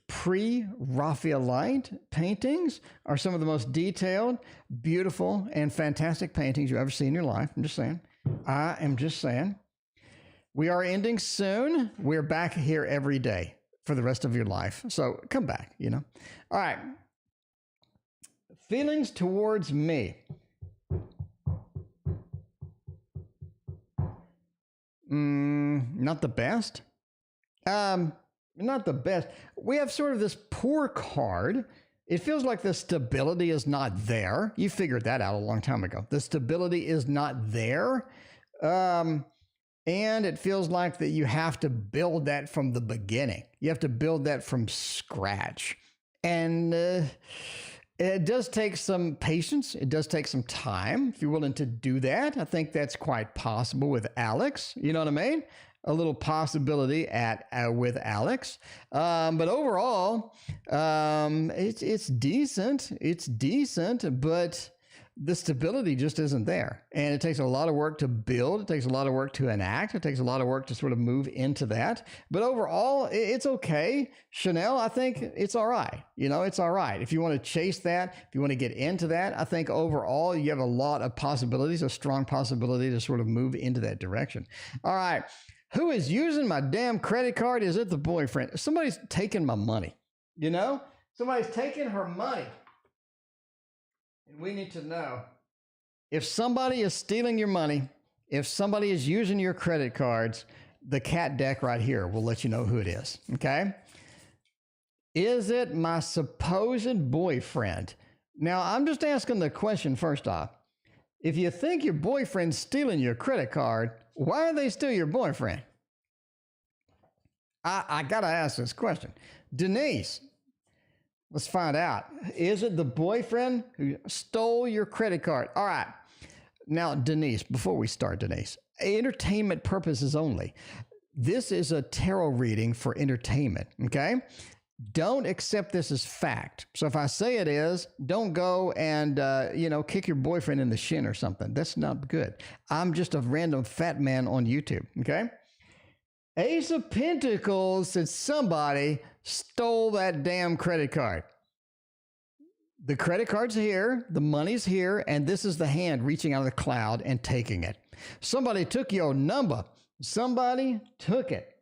pre-Raphaelite paintings are some of the most detailed, beautiful, and fantastic paintings you ever see in your life. I'm just saying. I am just saying. We are ending soon. We're back here every day for the rest of your life. So come back, you know. All right. Feelings towards me. Not the best. Not the best. We have sort of this poor card. It feels like the stability is not there. You figured that out a long time ago. The stability is not there. And it feels like that you have to build that from the beginning. You have to build that from scratch. And it does take some patience. It does take some time. If you're willing to do that, I think that's quite possible with Alex. You know what I mean? A little possibility with Alex. But overall, it's decent. It's decent, but the stability just isn't there. And it takes a lot of work to build. It takes a lot of work to enact. It takes a lot of work to sort of move into that. But overall, it's okay. Chanel, I think it's all right. You know, it's all right. If you want to chase that, if you want to get into that, I think overall you have a lot of possibilities, a strong possibility to sort of move into that direction. All right. Who is using my damn credit card? Is it the boyfriend? Somebody's taking my money. You know, somebody's taking her money. And we need to know if somebody is stealing your money, if somebody is using your credit cards, the cat deck right here will let you know who it is. Okay. Is it my supposed boyfriend? Now, I'm just asking the question first off. If you think your boyfriend's stealing your credit card, why are they still your boyfriend? I got to ask this question. Denise, let's find out. Is it the boyfriend who stole your credit card? All right. Now, Denise, before we start, Denise, entertainment purposes only. This is a tarot reading for entertainment, okay? Don't accept this as fact. So if I say it is, don't go and, kick your boyfriend in the shin or something. That's not good. I'm just a random fat man on YouTube, okay? Ace of Pentacles said somebody stole that damn credit card. The credit card's here, the money's here, and this is the hand reaching out of the cloud and taking it. Somebody took your number. Somebody took it.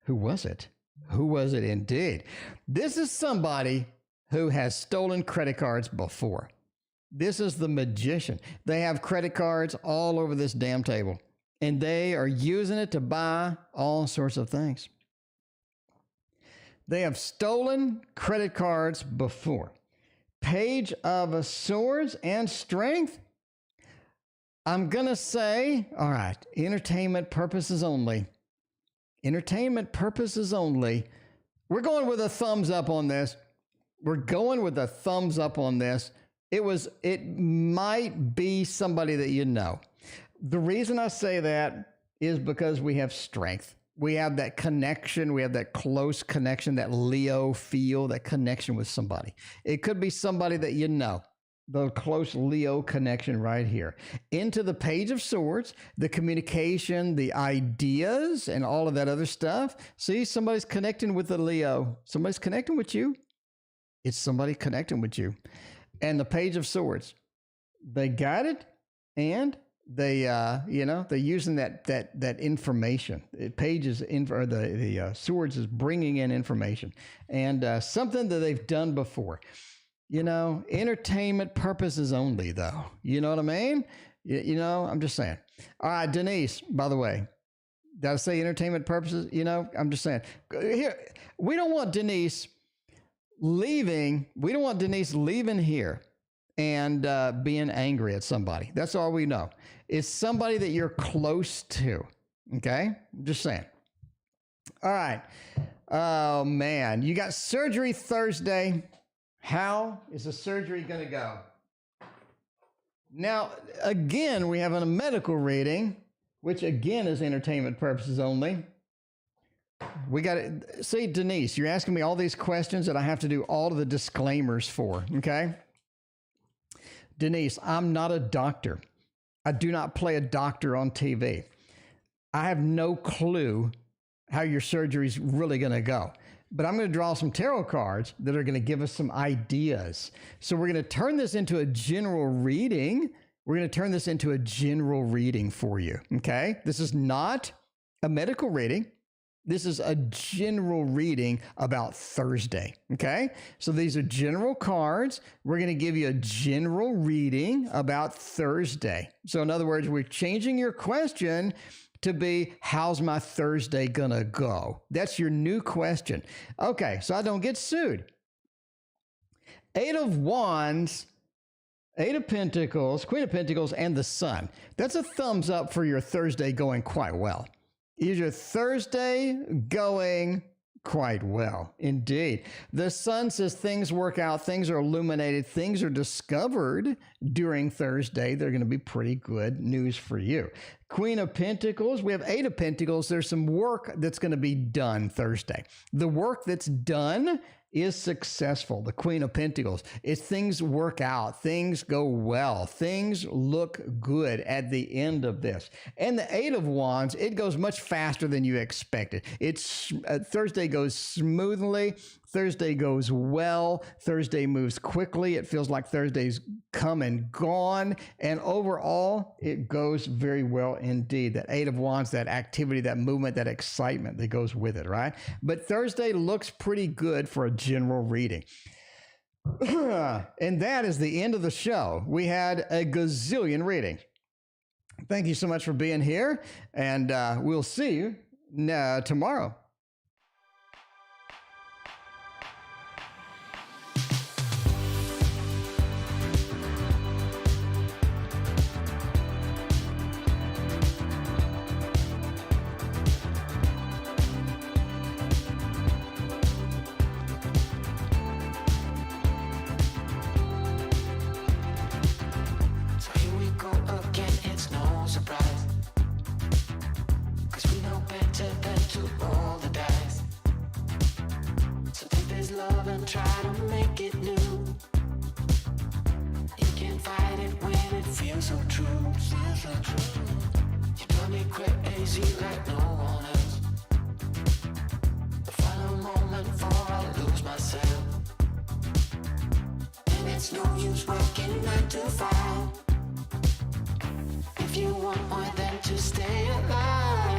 Who was it? Who was it indeed? This is somebody who has stolen credit cards before. This is the Magician. They have credit cards all over this damn table, and they are using it to buy all sorts of things. They have stolen credit cards before. Page of Swords and Strength. I'm going to say, all right, entertainment purposes only. Entertainment purposes only. We're going with a thumbs up on this. We're going with a thumbs up on this. It might be somebody that you know. The reason I say that is because we have strength. We have that connection. We have that close connection, that Leo feel, that connection with somebody. It could be somebody that you know. the close Leo connection right here. Into the Page of Swords, the communication, the ideas, and all of that other stuff. See, somebody's connecting with the Leo. Somebody's connecting with you. It's somebody connecting with you. And the Page of Swords. They got it, and they, they're using that information. Pages in, or the Swords is bringing in information, and something that they've done before. Entertainment purposes only, though. You know what I mean? I'm just saying. All right, Denise, by the way, did I say entertainment purposes? I'm just saying. Here, we don't want Denise leaving. We don't want Denise leaving here and being angry at somebody. That's all we know. It's somebody that you're close to. Okay? Just saying. All right. Oh, man. You got surgery Thursday. How is the surgery going to go? Now, again, we have a medical reading, which again is entertainment purposes only. We got to see, Denise, you're asking me all these questions that I have to do all of the disclaimers for, okay? Denise, I'm not a doctor. I do not play a doctor on TV. I have no clue how your surgery is really going to go. But I'm going to draw some tarot cards that are going to give us some ideas. So we're going to turn this into a general reading. We're going to turn this into a general reading for you, okay? This is not a medical reading. This is a general reading about Thursday, okay? So these are general cards. We're going to give you a general reading about Thursday. So in other words, we're changing your question to be, how's my Thursday gonna go? That's your new question. Okay, so I don't get sued. 8 of Wands, 8 of Pentacles, Queen of Pentacles, and the Sun. That's a thumbs up for your Thursday going quite well. Is your Thursday going quite well? Indeed. The Sun says things work out, things are illuminated, things are discovered during Thursday. They're going to be pretty good news for you. Queen of Pentacles, we have 8 of Pentacles. There's some work that's going to be done Thursday. The work that's done is successful. The Queen of Pentacles is things work out, things go well, things look good at the end of this. And the 8 of Wands, it goes much faster than you expected. It's Thursday goes smoothly. Thursday goes well. Thursday moves quickly. It feels like Thursday's come and gone. And overall, it goes very well indeed. That 8 of Wands, that activity, that movement, that excitement that goes with it, right? But Thursday looks pretty good for a general reading. And that is the end of the show. We had a gazillion readings. Thank you so much for being here. And we'll see you tomorrow. It's no use working 9 to 5 if you want more than to stay alive.